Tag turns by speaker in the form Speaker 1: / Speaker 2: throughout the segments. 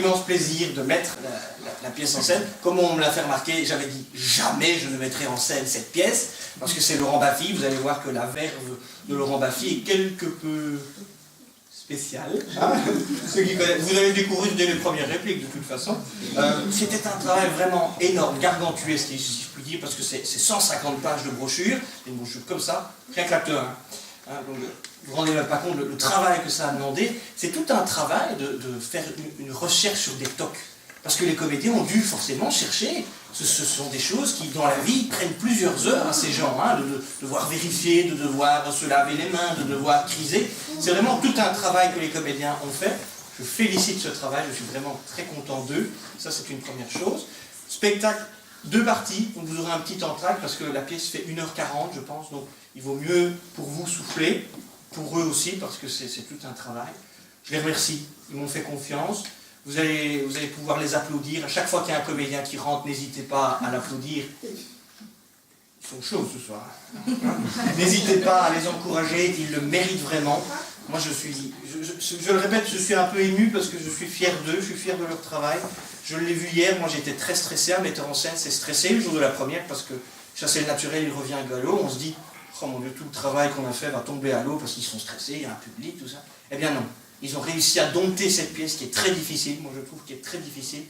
Speaker 1: l'immense plaisir de mettre la pièce en scène. Comme on me l'a fait remarquer, j'avais dit jamais je ne mettrai en scène cette pièce, parce que c'est Laurent Baffy. Vous allez voir que la verve de Laurent Baffy est quelque peu spéciale. Hein. Ceux qui connaissent, vous allez découvrir dès les premières répliques de toute façon. C'était un travail vraiment énorme, gargantuesque, si je puis dire, parce que c'est 150 pages de brochure, une brochure comme ça, rien que l'acteur. Hein, donc, vous ne vous rendez même pas compte le travail que ça a demandé. C'est tout un travail de faire une recherche sur des tocs. Parce que les comédiens ont dû forcément chercher. Ce sont des choses qui, dans la vie, prennent plusieurs heures à ces gens. Hein, de devoir vérifier, de devoir se laver les mains, de devoir criser. C'est vraiment tout un travail que les comédiens ont fait. Je félicite ce travail, je suis vraiment très content d'eux. Ça, c'est une première chose. Spectacle, 2 parties. Donc vous aurez un petit entracte parce que la pièce fait 1h40, je pense. Donc il vaut mieux pour vous souffler. Pour eux aussi, parce que c'est tout un travail. Je les remercie, ils m'ont fait confiance. Vous allez pouvoir les applaudir. À chaque fois qu'il y a un comédien qui rentre, n'hésitez pas à l'applaudir. Ils sont chauds ce soir. N'hésitez pas à les encourager, ils le méritent vraiment. Moi je le répète, je suis un peu ému parce que je suis fier d'eux, je suis fier de leur travail. Je l'ai vu hier, moi j'étais très stressé, un metteur en scène c'est stressé le jour de la première parce que chasser le naturel, il revient à galop, on se dit oh mon Dieu, tout le travail qu'on a fait va tomber à l'eau parce qu'ils sont stressés, il y a un public, tout ça. Eh bien non, ils ont réussi à dompter cette pièce qui est très difficile, moi je trouve qu'elle est très difficile.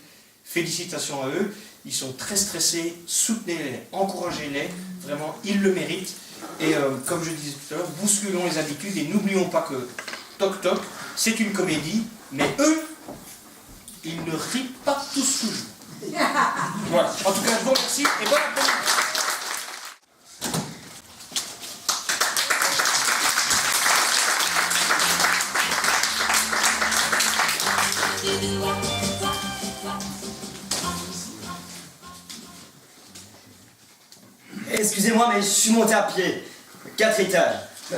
Speaker 1: Félicitations à eux, ils sont très stressés, soutenez-les, encouragez-les, vraiment, ils le méritent. Et comme je disais tout à l'heure, bousculons les habitudes et n'oublions pas que Toc Toc, c'est une comédie, mais eux, ils ne rient pas tous toujours. Voilà, en tout cas, je vous remercie et bon après-midi.
Speaker 2: Excusez-moi, mais je suis monté à pied. 4 étages.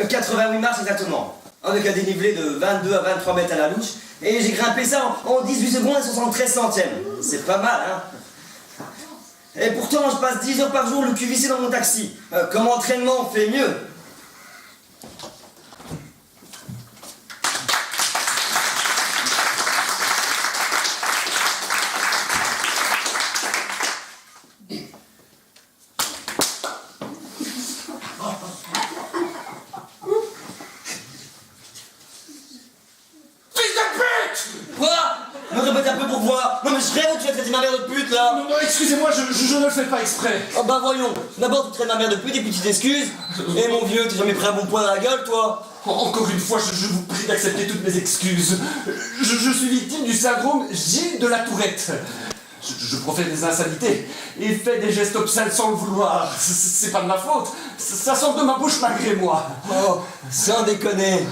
Speaker 2: 88 marches exactement. Avec un dénivelé de 22 à 23 mètres à la louche. Et j'ai grimpé ça en 18 secondes et 73 centièmes. C'est pas mal, hein? Et pourtant, je passe 10 heures par jour le cul vissé dans mon taxi. Comme entraînement, on fait mieux. Ma mère de pute là!
Speaker 3: Non, excusez-moi, je ne le fais pas exprès.
Speaker 2: Oh bah voyons, d'abord tu traites ma mère de pute, des petites excuses. Et mon vieux, t'es jamais pris un bon point dans la gueule toi?
Speaker 3: Encore une fois, je vous prie d'accepter toutes mes excuses. Je suis victime du syndrome Gilles de la Tourette. Je profère des insanités et fais des gestes obscènes sans le vouloir. C'est pas de ma faute, ça sort de ma bouche malgré moi.
Speaker 2: Oh, sans déconner.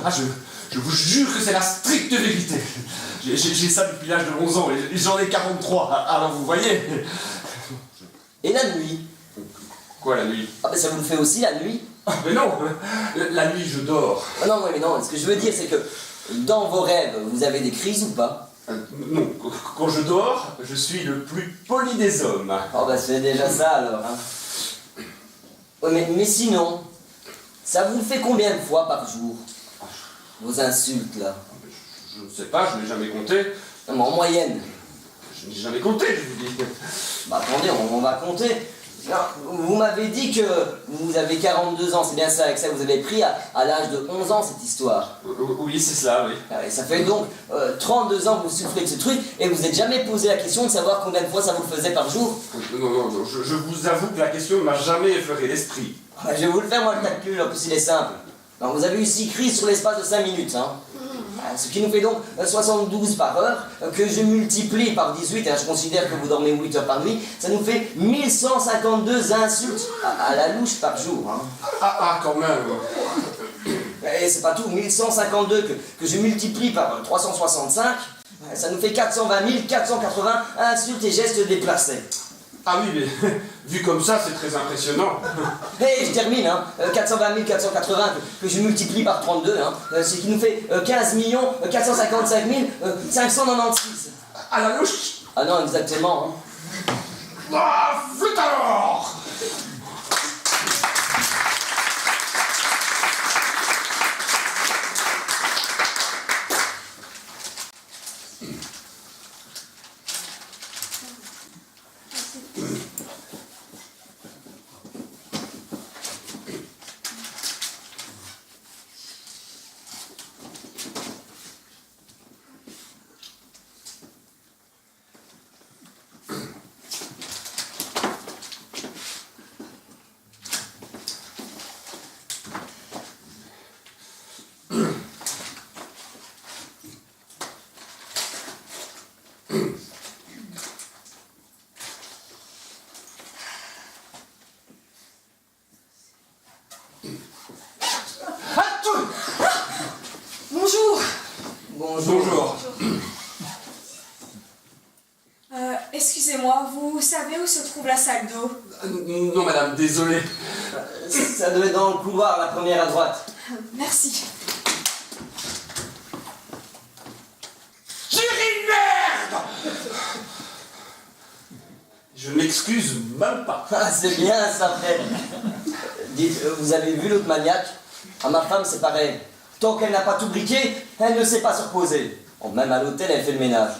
Speaker 3: Ah, je vous jure que c'est la stricte vérité. J'ai ça depuis l'âge de 11 ans et j'en ai 43, alors vous voyez.
Speaker 2: Et la nuit?
Speaker 3: Quoi la nuit?
Speaker 2: Ah ben ça vous le fait aussi la nuit?
Speaker 3: Ah mais non, la nuit je dors.
Speaker 2: Ah non, mais non, ce que je veux dire c'est que dans vos rêves, vous avez des crises ou pas?
Speaker 3: Non, quand je dors, je suis le plus poli des hommes.
Speaker 2: Oh bah c'est déjà ça alors, hein. Ouais, mais sinon, ça vous le fait combien de fois par jour? Vos insultes là?
Speaker 3: Je ne sais pas, je n'ai jamais compté.
Speaker 2: Non, mais en moyenne?
Speaker 3: Je n'ai jamais compté, je vous dis.
Speaker 2: Bah attendez, on va compter. Alors, vous m'avez dit que vous avez 42 ans, c'est bien ça, avec ça vous avez pris à l'âge de 11 ans cette histoire.
Speaker 3: Oui, c'est cela, oui.
Speaker 2: Et ça fait donc 32 ans que vous souffrez de ce truc et vous n'êtes jamais posé la question de savoir combien de fois ça vous le faisait par jour?
Speaker 3: Non, je vous avoue que la question ne m'a jamais effleuré l'esprit.
Speaker 2: Je vais vous le faire moi le calcul, en plus il est simple. Alors, vous avez eu 6 crises sur l'espace de 5 minutes, hein. Ce qui nous fait donc 72 par heure, que je multiplie par 18, hein, je considère que vous dormez 8 heures par nuit, ça nous fait 1152 insultes à la louche par jour. Hein.
Speaker 3: Ah, quand même.
Speaker 2: Et c'est pas tout, 1152 que je multiplie par 365, ça nous fait 420 480 insultes et gestes déplacés.
Speaker 3: Ah oui, mais vu comme ça, c'est très impressionnant.
Speaker 2: Et je termine, hein, 420 480 que je multiplie par 32, hein, ce qui nous fait 15 455 596.
Speaker 3: À la louche?
Speaker 2: Ah non, exactement. Hein.
Speaker 3: Ah, flûte alors!
Speaker 4: Oh, vous savez où se trouve la salle d'eau?
Speaker 3: Non, madame, désolé.
Speaker 2: Ça doit être dans le couloir, la première à droite.
Speaker 4: Merci.
Speaker 3: Chérie, merde! Je m'excuse même pas.
Speaker 2: Ah, c'est bien ça, Fred. Dites, vous avez vu l'autre maniaque? À ma femme, c'est pareil. Tant qu'elle n'a pas tout briqué, elle ne sait pas se reposer. Bon, même à l'hôtel, elle fait le ménage.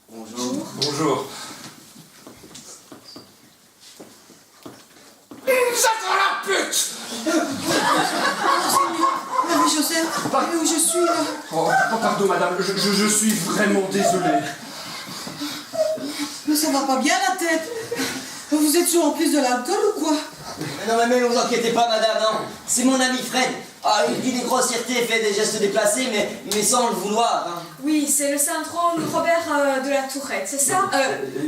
Speaker 4: Bonjour.
Speaker 3: Bonjour. J'attends la pute!
Speaker 5: Ah mais Joseph, où je suis là?
Speaker 3: Oh, pardon, madame, je suis vraiment désolé.
Speaker 5: Mais ça va pas bien la tête. Vous êtes sous emprise de l'alcool ou quoi?
Speaker 2: Non, mais ne vous inquiétez pas, madame, non. C'est mon ami Fred. Ah, il dit des grossièretés, fait des gestes déplacés, mais sans le vouloir. Hein.
Speaker 4: Oui, c'est le syndrome Robert de la Tourette, c'est ça?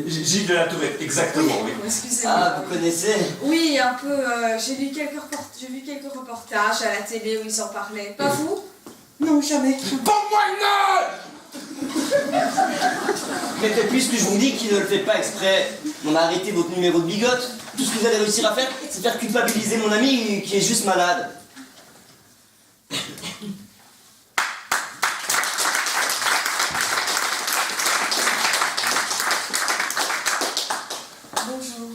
Speaker 3: Gilles de la Tourette, exactement, oui.
Speaker 4: Excusez-moi.
Speaker 2: Ah, vous connaissez?
Speaker 4: Oui, un peu. J'ai vu quelques reportages à la télé où ils en parlaient. Pas vous?
Speaker 5: Non, jamais.
Speaker 3: Bon-moi une
Speaker 2: Mais puisque je vous dis qu'il ne le fait pas exprès, on a arrêté votre numéro de bigote. Tout ce que vous allez réussir à faire, c'est faire culpabiliser mon ami qui est juste malade.
Speaker 4: Bonjour.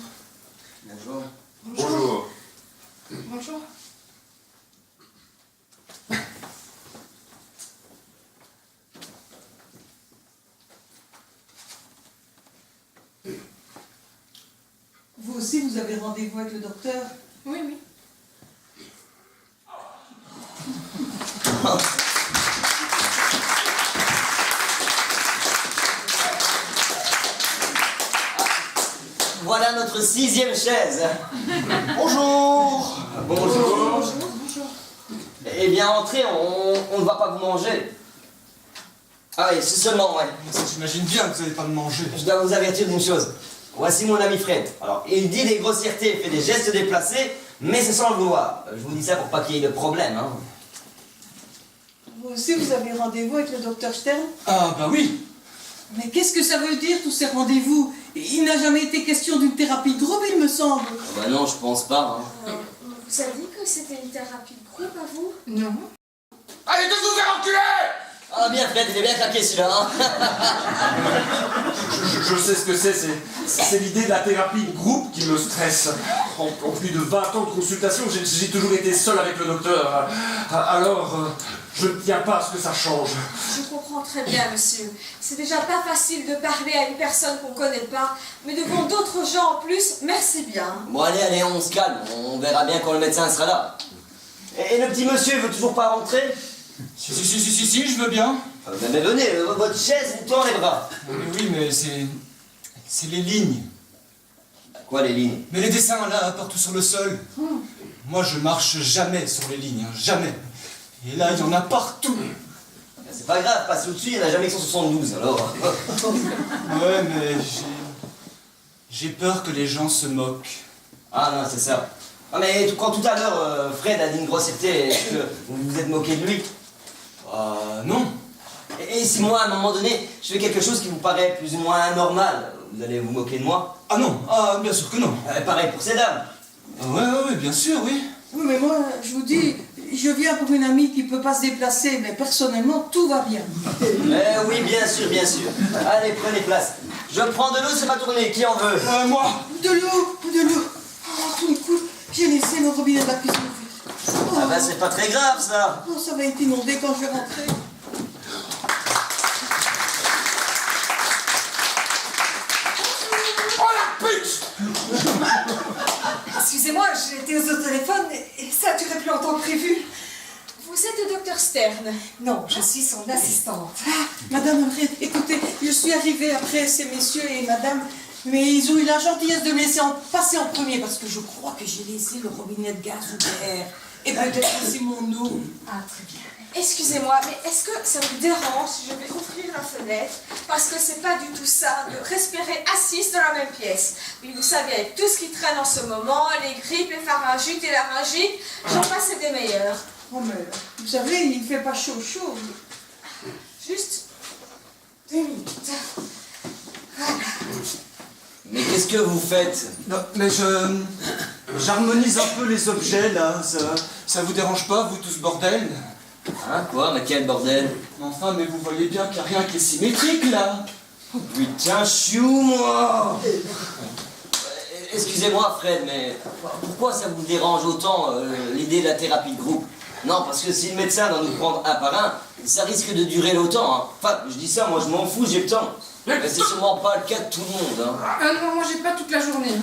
Speaker 2: Bonjour.
Speaker 3: Bonjour.
Speaker 5: Bonjour. Vous aussi, vous avez rendez-vous avec le docteur?
Speaker 4: Oui, oui.
Speaker 2: Voilà notre 6e chaise.
Speaker 1: Bonjour.
Speaker 2: Bonjour. Eh bien, entrez, on ne va pas vous manger. Ah oui, c'est seulement, ouais.
Speaker 1: J'imagine bien que vous n'allez pas me manger.
Speaker 2: Je dois vous avertir d'une chose. Voici mon ami Fred. Alors, il dit des grossièretés, fait des gestes déplacés, mais c'est sans le vouloir. Je vous dis ça pour pas qu'il y ait de problème, hein.
Speaker 5: Vous aussi, vous avez rendez-vous avec le docteur Stern?
Speaker 1: Ah bah oui.
Speaker 5: Mais qu'est-ce que ça veut dire, tous ces rendez-vous? Il n'a jamais été question d'une thérapie de groupe, il me semble.
Speaker 2: Ah bah non, je pense pas, hein.
Speaker 4: On vous a dit que c'était une thérapie de groupe à vous?
Speaker 5: Non.
Speaker 3: Allez, tous vous faire enculer!
Speaker 2: Ah bien Fred, il est bien craqué celui-là, hein.
Speaker 3: Je sais ce que c'est l'idée de la thérapie de groupe qui me stresse. En plus de 20 ans de consultation, j'ai toujours été seul avec le docteur. Alors, je ne tiens pas à ce que ça change.
Speaker 4: Je comprends très bien, monsieur. C'est déjà pas facile de parler à une personne qu'on connaît pas, mais devant d'autres gens en plus, merci bien.
Speaker 2: Bon allez, on se calme, on verra bien quand le médecin sera là. Et le petit monsieur, il veut toujours pas rentrer?
Speaker 1: Si, je veux bien.
Speaker 2: Mais venez, votre chaise vous tend les bras.
Speaker 1: Oui, mais c'est les lignes.
Speaker 2: Quoi les lignes?
Speaker 1: Mais les dessins là, partout sur le sol. Moi, je marche jamais sur les lignes, hein, jamais. Et là, il y en a partout.
Speaker 2: C'est pas grave, passe au-dessus, il n'y en a jamais que 172 alors.
Speaker 1: Ouais, mais j'ai peur que les gens se moquent.
Speaker 2: Ah non, c'est ça. Ah mais quand tout à l'heure Fred a dit une grossièreté, est-ce que vous vous êtes moqué de lui?
Speaker 1: Non.
Speaker 2: Et si moi, à un moment donné, je fais quelque chose qui vous paraît plus ou moins anormal, vous allez vous moquer de moi?
Speaker 1: Ah non, bien sûr que non.
Speaker 2: Pareil pour ces dames.
Speaker 1: Ouais, bien sûr, oui.
Speaker 5: Oui, mais moi, je vous dis, je viens pour une amie qui ne peut pas se déplacer, mais personnellement, tout va bien.
Speaker 2: Oui, bien sûr, bien sûr. Allez, prenez place. Je prends de l'eau, c'est ma tournée, qui en veut?
Speaker 1: Moi.
Speaker 5: De l'eau. Oh, tout le coup, j'ai laissé le robinet de la cuisine ouvert. Oh,
Speaker 2: Ah bah c'est pas très grave ça.
Speaker 5: oh, ça va être inondé quand je vais rentrer.
Speaker 3: Oh la pute!
Speaker 6: Excusez-moi, j'étais au téléphone et ça a duré plus longtemps que prévu.
Speaker 4: Vous êtes le docteur Stern.
Speaker 6: Non, je suis son assistante.
Speaker 5: Madame Alfred, écoutez, je suis arrivée après ces messieurs et madame, mais ils ont eu la gentillesse de me laisser passer en premier parce que je crois que j'ai laissé le robinet de gaz ouvert. Et peut-être aussi mon eau.
Speaker 6: Ah, très bien.
Speaker 4: Excusez-moi, mais est-ce que ça vous dérange si je vais ouvrir la fenêtre? Parce que c'est pas du tout ça de respirer assise dans la même pièce. Oui, vous savez, avec tout ce qui traîne en ce moment, les grippes, les pharyngites et laryngites, j'en passe et des meilleurs.
Speaker 5: Oh, mais vous savez, il ne fait pas chaud.
Speaker 4: Juste 2 minutes. Voilà.
Speaker 2: Mais qu'est-ce que vous faites?
Speaker 1: Non, mais j'harmonise un peu les objets, là. Ça vous dérange pas, vous, tout ce bordel?
Speaker 2: Hein, quoi? Mais quel bordel?
Speaker 1: Enfin, mais vous voyez bien qu'il n'y a rien qui est symétrique, là.
Speaker 2: Oh, putain, chou, moi! Excusez-moi, Fred, mais pourquoi ça vous dérange autant l'idée de la thérapie de groupe? Non, parce que si le médecin doit nous prendre un par un, ça risque de durer longtemps. Hein. Enfin, je dis ça, moi je m'en fous, j'ai le temps. Mais c'est sûrement pas le cas de tout le monde. Hein.
Speaker 6: Ah non, moi j'ai pas toute la journée.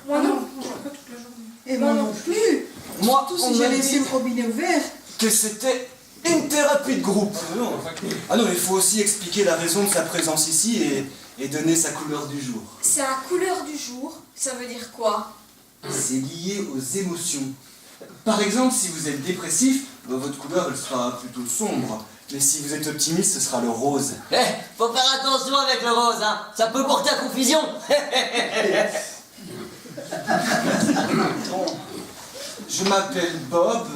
Speaker 4: Moi non, j'ai pas toute la journée.
Speaker 5: Et moi non plus.
Speaker 1: Moi,
Speaker 5: Surtout
Speaker 1: on
Speaker 5: si j'ai
Speaker 1: m'a
Speaker 5: laissé
Speaker 1: dit
Speaker 5: le robinet ouvert.
Speaker 1: que c'était une thérapie de groupe. Ah non, il faut aussi expliquer la raison de sa présence ici et donner sa couleur du jour.
Speaker 4: C'est la couleur du jour, ça veut dire quoi?
Speaker 1: C'est lié aux émotions. Par exemple, si vous êtes dépressif, votre couleur elle sera plutôt sombre. Mais si vous êtes optimiste, ce sera le rose.
Speaker 2: Eh, faut faire attention avec le rose, hein. Ça peut porter à confusion.
Speaker 1: Je m'appelle Bob,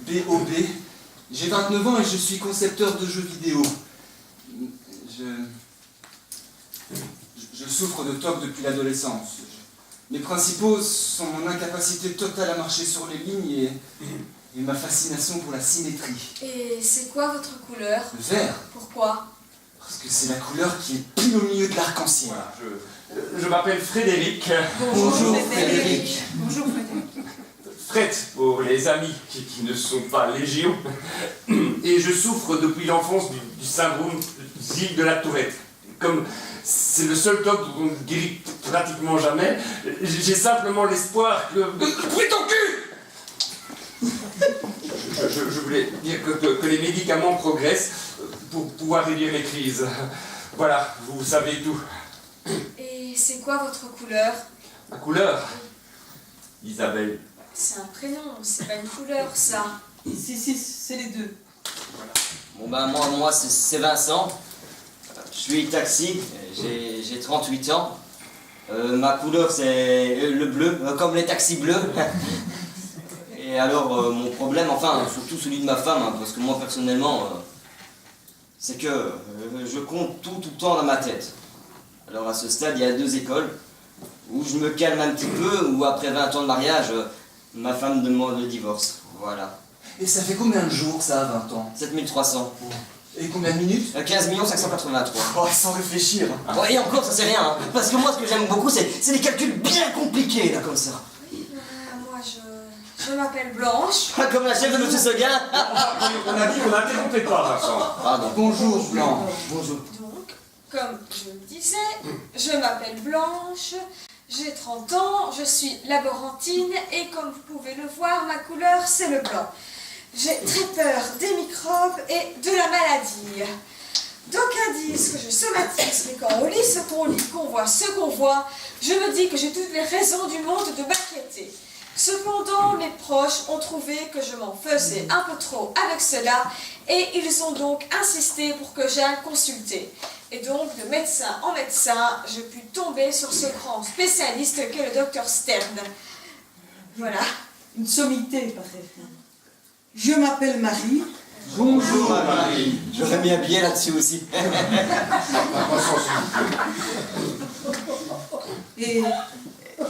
Speaker 1: B-O-B. J'ai 29 ans et je suis concepteur de jeux vidéo. Je souffre de TOC depuis l'adolescence. Mes principaux sont mon incapacité totale à marcher sur les lignes et ma fascination pour la symétrie.
Speaker 4: Et c'est quoi votre couleur?
Speaker 1: Le vert,
Speaker 4: Pourquoi?
Speaker 1: parce que c'est la couleur qui est pile au milieu de l'arc-en-ciel.
Speaker 3: Voilà, je m'appelle Frédéric.
Speaker 1: Bonjour
Speaker 2: Frédéric.
Speaker 5: Bonjour Frédéric.
Speaker 3: Fred pour les amis qui ne sont pas légion. Et je souffre depuis l'enfance du syndrome Gilles de la Tourette. Comme c'est le seul TOC dont on ne guérit pratiquement jamais, j'ai simplement l'espoir que... Oui, ton cul! Je voulais dire que les médicaments progressent pour pouvoir réduire les crises. Voilà, vous savez tout.
Speaker 4: Et c'est quoi votre couleur?
Speaker 3: Ma couleur, Isabelle.
Speaker 4: C'est un prénom, c'est pas une couleur ça.
Speaker 5: Si, c'est les deux.
Speaker 2: Bon ben moi c'est Vincent. Je suis taxi, j'ai 38 ans. Ma couleur c'est le bleu, comme les taxis bleus. Et alors mon problème, enfin surtout celui de ma femme, hein, parce que moi personnellement, c'est que je compte tout le temps dans ma tête. Alors à ce stade, il y a 2 écoles où je me calme un petit peu, où après 20 ans de mariage, ma femme demande le divorce. Voilà.
Speaker 1: Et ça fait combien de jours ça, à 20 ans?
Speaker 2: 7300.
Speaker 1: Et combien de minutes?
Speaker 2: 15 583.
Speaker 1: Oh, sans réfléchir.
Speaker 2: Ouais, et encore, ça c'est rien, hein. Parce que moi, ce que j'aime beaucoup, c'est les calculs bien compliqués, là, comme ça.
Speaker 4: Moi je m'appelle Blanche.
Speaker 2: Ah, comme la chef de Monsieur Seguin.
Speaker 3: On a dit qu'on n'interrompait pas, Vincent.
Speaker 2: Pardon.
Speaker 1: Bonjour, Blanc.
Speaker 2: Bonjour.
Speaker 4: Donc, comme je le disais, je m'appelle Blanche, j'ai 30 ans, je suis laborantine et comme vous pouvez le voir, ma couleur c'est le blanc. J'ai très peur des microbes et de la maladie. D'aucuns disent que je somatise, mais quand on lit ce qu'on lit, qu'on voit ce qu'on voit, je me dis que j'ai toutes les raisons du monde de m'inquiéter. Cependant, mes proches ont trouvé que je m'en faisais un peu trop avec cela et ils ont donc insisté pour que j'aille consulter. Et donc, de médecin en médecin, je pus tomber sur ce grand spécialiste qu'est le docteur Stern. Voilà.
Speaker 5: Une sommité, pareil. Je m'appelle Marie.
Speaker 1: Bonjour, Marie.
Speaker 2: J'aurais mis un billet là-dessus aussi.
Speaker 5: Et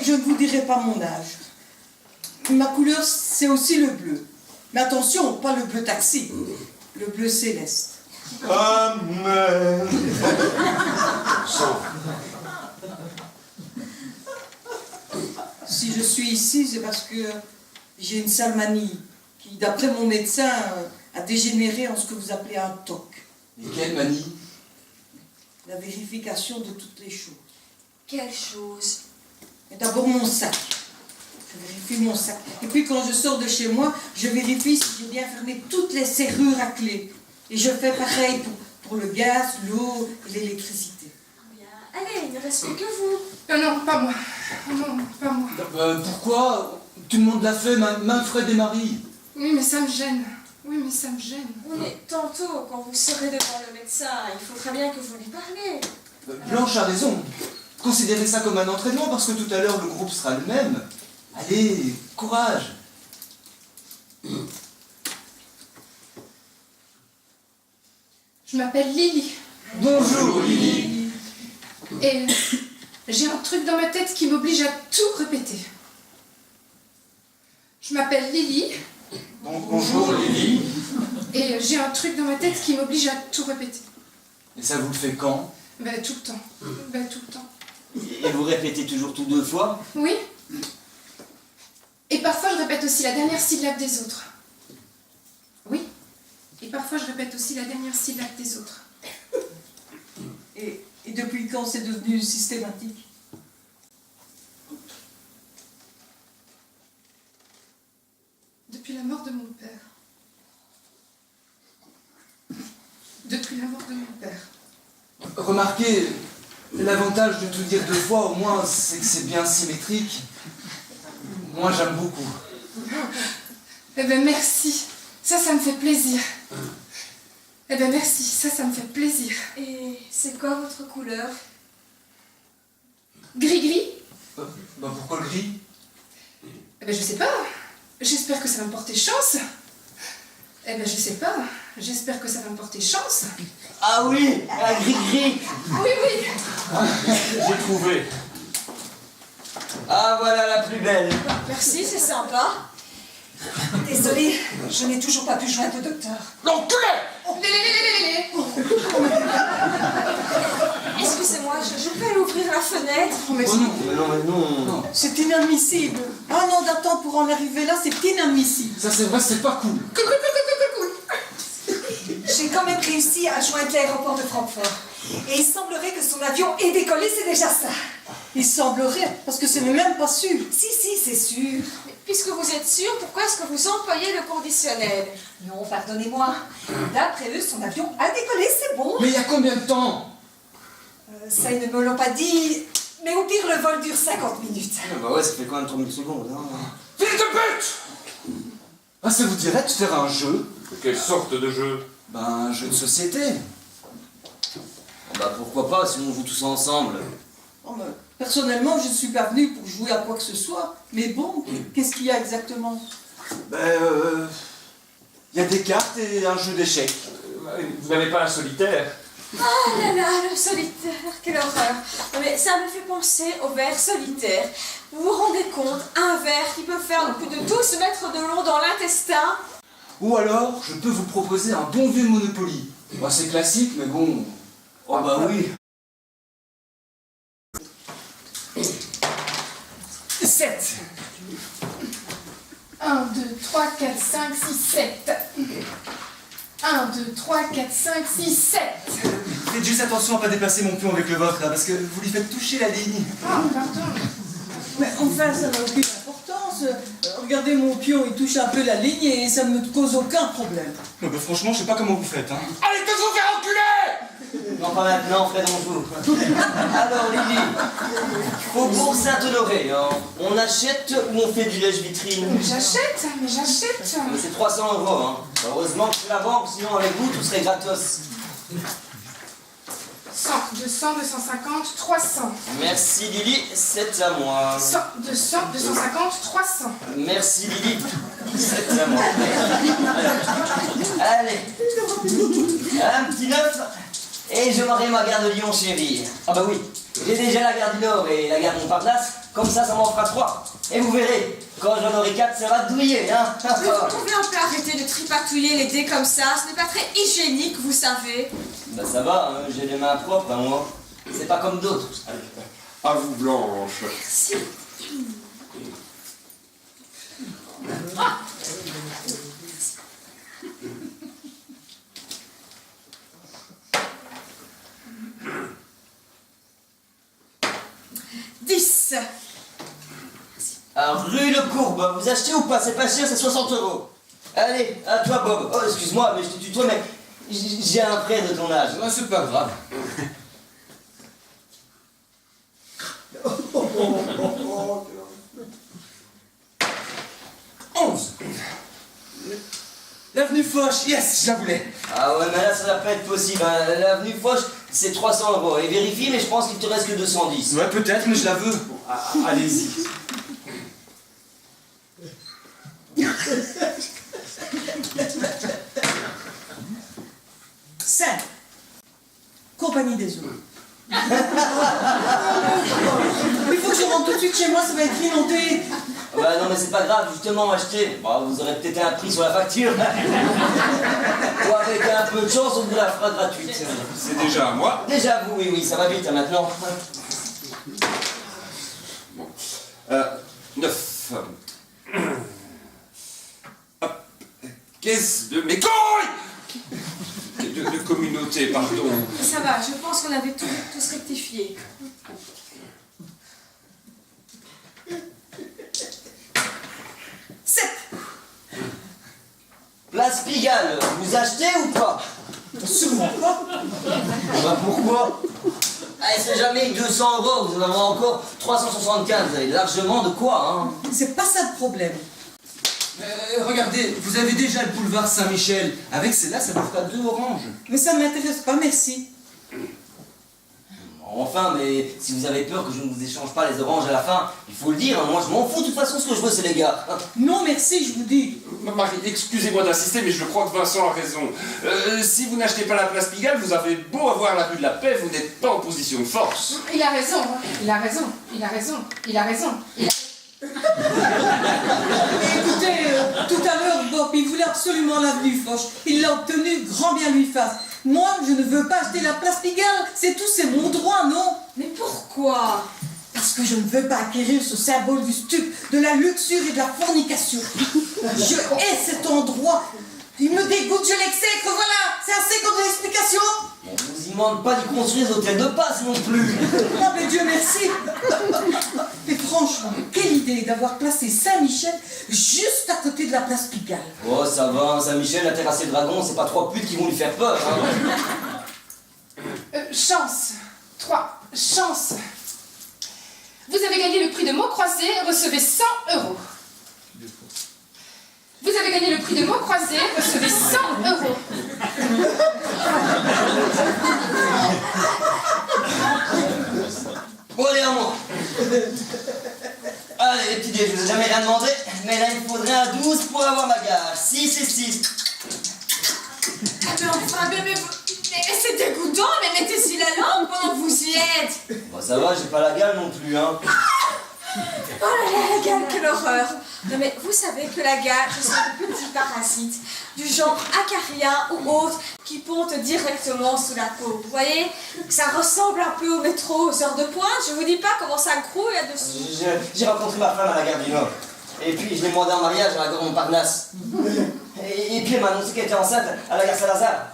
Speaker 5: je ne vous dirai pas mon âge. Ma couleur, c'est aussi le bleu. Mais attention, pas le bleu taxi. Le bleu céleste.
Speaker 1: Amen.
Speaker 5: Si je suis ici, c'est parce que j'ai une sale manie qui, d'après mon médecin, a dégénéré en ce que vous appelez un TOC.
Speaker 1: Mais quelle manie?
Speaker 5: La vérification de toutes les choses.
Speaker 4: Quelle chose?
Speaker 5: Et d'abord mon sac. Je vérifie mon sac. Et puis quand je sors de chez moi, je vérifie si j'ai bien fermé toutes les serrures à clé. Et je fais pareil pour le gaz, l'eau et l'électricité.
Speaker 4: Bien. Allez, il ne reste plus que vous.
Speaker 6: Non, pas moi. Non, pas moi.
Speaker 3: Pourquoi? Tout le monde l'a fait, même Fred et Marie.
Speaker 6: Oui, mais ça me gêne. Oui, mais ça me gêne.
Speaker 4: Oui, mais tantôt, quand vous serez devant le médecin, il faudra bien que vous lui parliez.
Speaker 3: Blanche a raison. Considérez ça comme un entraînement parce que tout à l'heure le groupe sera le même. Allez, courage.
Speaker 6: Je m'appelle Lily.
Speaker 3: Bonjour Lily.
Speaker 6: Et j'ai un truc dans ma tête qui m'oblige à tout répéter. Je m'appelle Lily.
Speaker 3: Bonjour Lily.
Speaker 6: Et j'ai un truc dans ma tête qui m'oblige à tout répéter.
Speaker 3: Et ça vous le fait quand?
Speaker 6: Ben, tout le temps. Ben, tout le temps.
Speaker 2: Et vous répétez toujours tout 2 fois?
Speaker 6: Oui. Et parfois, je répète aussi la dernière syllabe des autres. Oui. Et parfois, je répète aussi la dernière syllabe des autres.
Speaker 5: Et depuis quand c'est devenu systématique?
Speaker 6: Depuis la mort de mon père. Depuis la mort de mon père.
Speaker 3: Remarquez, l'avantage de tout dire 2 fois au moins, c'est que c'est bien symétrique. Moi j'aime beaucoup.
Speaker 6: Eh ben merci. Ça me fait plaisir. Eh ben merci. Ça me fait plaisir.
Speaker 4: Et c'est quoi votre couleur?
Speaker 6: Gris-gris?
Speaker 3: Pourquoi le gris?
Speaker 6: Eh ben je sais pas. J'espère que ça va me porter chance. Eh ben je sais pas. J'espère que ça va me porter chance.
Speaker 2: Ah oui, un gris-gris.
Speaker 6: Oui, oui.
Speaker 3: J'ai trouvé.
Speaker 2: Ah voilà la plus belle.
Speaker 4: Merci, c'est sympa.
Speaker 7: Désolée, je n'ai toujours pas pu joindre le docteur.
Speaker 4: Excusez-moi, je peux aller ouvrir la fenêtre?
Speaker 3: Oh non.
Speaker 2: Mais non.
Speaker 5: C'est inadmissible. Un an d'attente pour en arriver là, c'est inadmissible.
Speaker 3: Ça c'est vrai, c'est pas cool.
Speaker 7: J'ai quand même réussi à joindre l'aéroport de Francfort. Et il semblerait que son avion ait décollé, c'est déjà ça.
Speaker 5: Il semblerait, parce que ce n'est même pas sûr.
Speaker 7: Si, c'est sûr.
Speaker 4: Puisque vous êtes sûr, pourquoi est-ce que vous employez le conditionnel?
Speaker 7: Non, pardonnez-moi. D'après eux, son avion a décollé, c'est bon.
Speaker 3: Mais il y a combien de temps?
Speaker 7: Ça, ils ne me l'ont pas dit. Mais au pire, le vol dure 50 minutes.
Speaker 2: Bah ouais, ça fait quand même 30 secondes. Hein.
Speaker 3: Fils de pute! Ah, ça vous dirait de faire un jeu?
Speaker 8: Quelle sorte de jeu?
Speaker 3: Un jeu de société.
Speaker 2: Bah pourquoi pas si on joue tous ensemble.
Speaker 5: Oh, mais personnellement, je ne suis pas venue pour jouer à quoi que ce soit. Mais bon, qu'est-ce qu'il y a exactement?
Speaker 3: Il y a des cartes et un jeu d'échecs.
Speaker 8: Vous n'avez pas un solitaire?
Speaker 4: Ah là là, le solitaire, quelle horreur. Non, mais ça me fait penser au ver solitaire. Vous vous rendez compte, un ver qui peut faire plus de 12 mètres de long dans l'intestin?
Speaker 3: Ou alors, je peux vous proposer un bon vieux Monopoly. C'est classique, mais bon...
Speaker 2: Oh bah oui.
Speaker 7: 7.
Speaker 6: 1, 2, 3, 4, 5, 6, 7. 1, 2, 3, 4, 5, 6, 7.
Speaker 1: Faites juste attention à pas déplacer mon pion avec le vôtre, là, parce que vous lui faites toucher la ligne.
Speaker 6: Ah, pardon.
Speaker 5: Mais enfin, ça n'a aucune importance. Regardez mon pion, il touche un peu la ligne et ça ne me cause aucun problème.
Speaker 1: Non, bah, franchement, je sais pas comment vous faites, hein.
Speaker 8: Allez, que vous faire enculer!
Speaker 2: Non, pas maintenant, Fred, on joue. Alors, Lily, Faubourg Saint-Honoré, hein. On achète ou on fait du lèche-vitrine?
Speaker 6: Mais j'achète.
Speaker 2: Mais c'est 300 €, hein. Heureusement que c'est la banque, sinon avec vous, tout serait gratos.
Speaker 6: 100, 200, 250, 300.
Speaker 2: Merci Lily, c'est à moi.
Speaker 6: 100, 200, 250, 300.
Speaker 2: Merci Lily, c'est à moi. Allez, un petit 9 et je m'aurai ma gare de Lyon chérie. Ah bah oui, j'ai déjà la gare du Nord et la gare Montparnasse, comme ça m'en fera 3. Et vous verrez, quand j'en aurai 4, ça va douiller, hein.
Speaker 4: Mais vous pouvez un peu arrêter de tripatouiller les dés comme ça, ce n'est pas très hygiénique, vous savez.
Speaker 2: Bah ça va, hein, j'ai les mains propres, hein, moi. C'est pas comme d'autres.
Speaker 8: À vous, Blanche.
Speaker 4: Merci.
Speaker 2: rue Le Courbe, vous achetez ou pas? C'est pas cher, c'est 60 €. Allez, à toi Bob. Oh, excuse-moi, mais je te tutoie, mais j'ai un frère de ton âge.
Speaker 1: Ouais, c'est pas grave. 11. L'avenue Foch, yes, je la voulais.
Speaker 2: Ah ouais, mais là, ça va pas être possible. Hein. L'avenue Foch, c'est 300 €. Et vérifie, mais je pense qu'il te reste que 210.
Speaker 1: Ouais, peut-être, mais je la veux. Bon, allez-y.
Speaker 5: Cinq. Compagnie des eaux. Il faut que je rentre tout de suite chez moi, ça va être inondé.
Speaker 2: Bah non, mais c'est pas grave, justement, achetez. Bah, vous aurez peut-être un prix sur la facture. Ou avec un peu de chance, on vous la fera gratuite.
Speaker 8: C'est déjà à moi.
Speaker 2: Déjà, vous, oui, ça va vite hein, maintenant.
Speaker 8: Bon. 9. Hop. Caisse de mes couilles de communauté, pardon.
Speaker 4: Ça va, je pense qu'on avait tous rectifié.
Speaker 2: Place Pigalle, vous achetez ou pas?
Speaker 5: Sûrement pas.
Speaker 2: Bah pourquoi? Ah, c'est jamais 200 €, vous en avez encore 375, vous avez largement de quoi, hein.
Speaker 5: C'est pas ça le problème.
Speaker 1: Regardez, vous avez déjà le boulevard Saint-Michel. Avec celle-là, ça vous fera 2 oranges.
Speaker 5: Mais ça ne m'intéresse pas, merci.
Speaker 2: Enfin, mais si vous avez peur que je ne vous échange pas les oranges à la fin, il faut le dire, hein, moi je m'en fous, de toute façon ce que je veux c'est les gars.
Speaker 5: Non, merci, je vous dis.
Speaker 8: Marie, excusez-moi d'insister, mais je crois que Vincent a raison. Si vous n'achetez pas la place Pigalle, vous avez beau avoir la rue de la Paix, vous n'êtes pas en position de force.
Speaker 6: Il a raison, hein. Il a raison, il a raison, il a raison.
Speaker 5: Mais écoutez, tout à l'heure, Bob, il voulait absolument l'avenue Foch. Il l'a obtenu, grand bien lui fasse. Moi, je ne veux pas acheter la place Pigalle. C'est tout, c'est mon droit, non?
Speaker 4: Mais pourquoi?
Speaker 5: Parce que je ne veux pas acquérir ce symbole du stup, de la luxure et de la fornication. Je hais cet endroit. Il me dégoûte, je l'exècre, voilà. C'est assez comme de l'explication.
Speaker 2: On vous y demande pas d'y construire des hôtels de passe non plus.
Speaker 5: Ah, mais Dieu merci. Mais franchement, quelle idée d'avoir placé Saint-Michel juste à côté de la place Pigalle.
Speaker 2: Oh ça va, Saint-Michel, la terrasse des dragons, c'est pas 3 putes qui vont lui faire peur, hein.
Speaker 6: Chance. 3. Chance. Vous avez gagné le prix de mots croisés, recevez 100 €. Vous avez gagné le prix de mots croisés, recevez 100 €.
Speaker 2: Bon allez à moi. Allez les petits dés, je vous ai jamais rien demandé, mais là il me faudrait un 12 pour avoir ma gage. 6 et 6.
Speaker 4: Mais enfin, mais c'est dégoûtant, mais mettez-y la lampe pendant que vous y êtes.
Speaker 2: Bon ça va, j'ai pas la gale non plus, hein.
Speaker 4: Oh là là, la gale, quelle horreur. Non mais vous savez que la gale, ce sont de petits parasites, du genre acariens ou autres, qui pondent directement sous la peau. Vous voyez, ça ressemble un peu au métro aux heures de pointe. Je vous dis pas comment ça grouille là-dessous.
Speaker 2: J'ai rencontré ma femme à la gare du Nord. Et puis je l'ai demandé en mariage à la gare Montparnasse. Et puis elle m'a annoncé qu'elle était enceinte à la gare Saint-Lazare.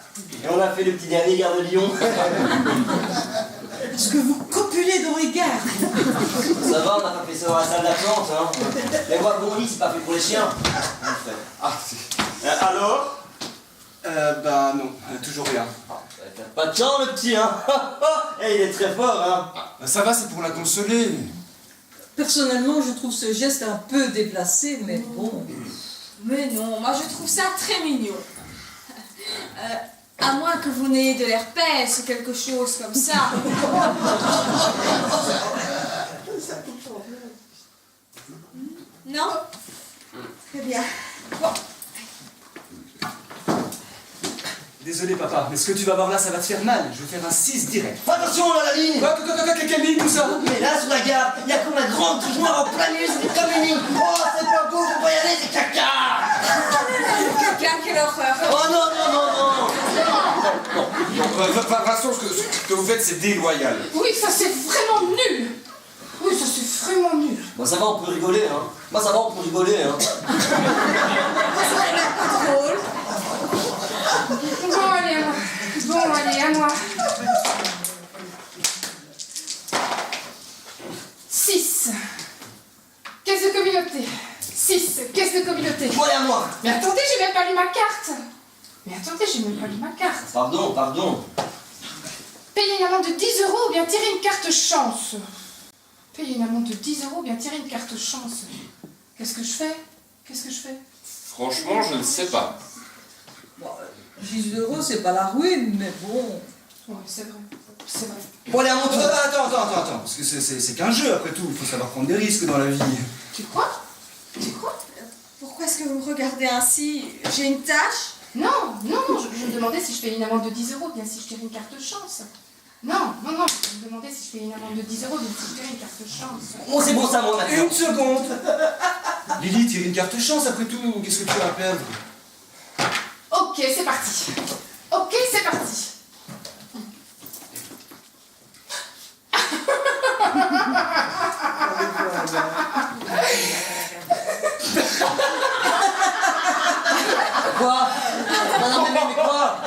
Speaker 2: Et on a fait le petit dernier gare de Lyon.
Speaker 5: Parce que vous copulez dans les gares.
Speaker 2: Ça va, on n'a pas fait ça dans la salle d'attente, hein. Les wagons-lits, c'est pas fait pour les chiens.
Speaker 8: Ah, alors
Speaker 1: Bah non, toujours rien.
Speaker 2: T'as pas de chance, le petit, hein. Et il est très fort, hein.
Speaker 1: Bah, ça va, c'est pour la consoler.
Speaker 5: Personnellement, je trouve ce geste un peu déplacé, mais bon.
Speaker 4: Mais non, moi je trouve ça très mignon. À moins que vous n'ayez de l'herpès ou quelque chose comme ça. Non? Très bien. Bon.
Speaker 1: Désolé papa, mais ce que tu vas voir là, ça va te faire mal. Je vais faire un 6 direct.
Speaker 2: Attention, là, la ligne.
Speaker 1: Quoi, quelle ligne, tout ça?
Speaker 2: Mais là, sur la gare, il y a comme un grand truc noir en plein milieu, c'est comme une ligne. Oh, c'est pas beau, faut pas y aller, c'est caca.
Speaker 4: Caca, quelle horreur.
Speaker 2: Oh non, non, non, non.
Speaker 8: Vincent, ce que vous faites, c'est déloyal.
Speaker 6: Oui, ça c'est vraiment nul. Oui, ça c'est vraiment nul.
Speaker 2: Bon, ça va, on peut rigoler, hein. Moi, ça va, on peut rigoler, hein.
Speaker 4: Pas drôle.
Speaker 6: Bon, allez, à moi. Bon, allez, à moi. 6. Caisse de communauté.
Speaker 2: moi.
Speaker 6: Mais attendez, j'ai même pas lu ma carte. Mais attendez, j'ai même pas lu ma carte.
Speaker 2: Pardon.
Speaker 6: Payer une amende de 10 € ou bien tirer une carte chance. Payer une amende de 10 € ou bien tirer une carte chance. Qu'est-ce que je fais?
Speaker 8: Franchement, je ne sais pas.
Speaker 5: Bon, 10 €, c'est pas la ruine, mais bon.
Speaker 6: Ouais, c'est vrai.
Speaker 2: Bon, allez, à mon tour.
Speaker 1: Attends, parce que c'est qu'un jeu après tout, il faut savoir prendre des risques dans la vie.
Speaker 6: Tu crois?
Speaker 4: Pourquoi est-ce que vous me regardez ainsi? J'ai une tâche?
Speaker 6: Non, je me demandais si je paye une amende de 10 € ou bien si je tire une carte chance. Non, je me demandais si je paye une amende de 10 € ou bien si je tire une carte chance.
Speaker 2: Bon, c'est bon ça, moi, maintenant.
Speaker 1: Une seconde. Lily, tire une carte chance après tout, qu'est-ce que tu as à perdre?
Speaker 6: Ok, c'est parti.
Speaker 2: Quoi? Non, mais quoi?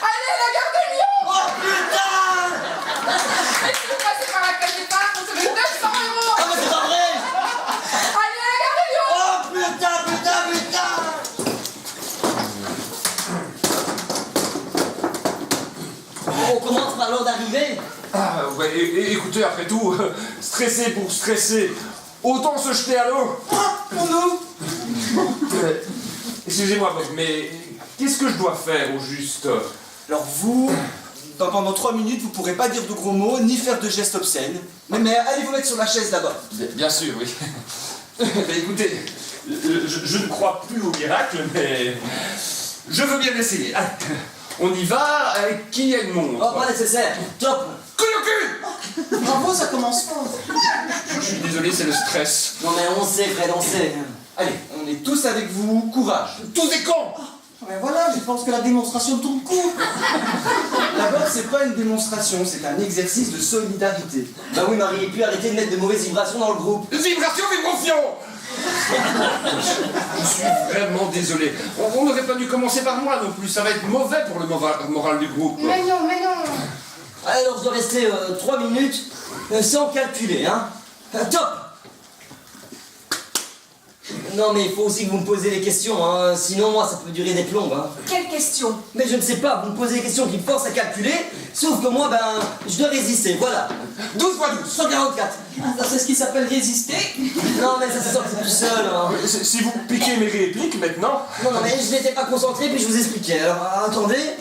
Speaker 6: Allez, la gare de Lyon!
Speaker 2: Oh putain!
Speaker 6: Et si vous passez par la case départ, vous recevez 200 €!
Speaker 2: Ah, mais c'est pas vrai!
Speaker 6: Allez, à la gare de Lyon!
Speaker 2: Oh putain! On commence par l'ordre d'arrivée.
Speaker 3: Ah, ouais, écoutez, après tout, stresser pour stresser, autant se jeter à l'eau.
Speaker 1: Pour nous.
Speaker 3: Excusez-moi, Bob, mais qu'est-ce que je dois faire au juste?
Speaker 1: Alors vous, pendant 3 minutes, vous pourrez pas dire de gros mots, ni faire de gestes obscènes. Mais allez vous mettre sur la chaise d'abord.
Speaker 3: Bien sûr, oui. Mais écoutez, je ne crois plus au miracle, mais je veux bien essayer. Allez, on y va, qui a une montre?
Speaker 2: Oh, pas nécessaire. Top.
Speaker 3: Coup de cul!
Speaker 5: Bravo, ça commence fort.
Speaker 8: Je suis désolé, c'est le stress.
Speaker 2: Non, mais on sait, Fred, on sait.
Speaker 1: Allez, on est tous avec vous, courage.
Speaker 3: Tous des cons!
Speaker 5: Mais voilà, je pense que la démonstration tourne court.
Speaker 1: D'abord, c'est pas une démonstration, c'est un exercice de solidarité.
Speaker 2: Bah oui, Marie, et puis arrêtez de mettre de mauvaises vibrations dans le groupe.
Speaker 3: Vibration!
Speaker 8: Je suis vraiment désolé. On n'aurait pas dû commencer par moi non plus. Ça va être mauvais pour le moral du groupe.
Speaker 6: Mais non.
Speaker 2: Alors, je dois rester 3 minutes sans calculer, hein. Top. Non, mais il faut aussi que vous me posez des questions, hein. Sinon, moi, ça peut durer des plombes, hein.
Speaker 7: Quelle question?
Speaker 2: Mais je ne sais pas, vous me posez des questions qui me forcent à calculer, sauf que moi, ben, je dois résister, voilà.
Speaker 3: 12 fois 12!
Speaker 2: 144.
Speaker 5: Ça, c'est ce qui s'appelle résister.
Speaker 2: Non, mais ça se sort tout seul, hein.
Speaker 3: Si vous piquez mes répliques maintenant...
Speaker 2: Non, mais je n'étais pas concentré, puis je vous expliquais. Alors, attendez,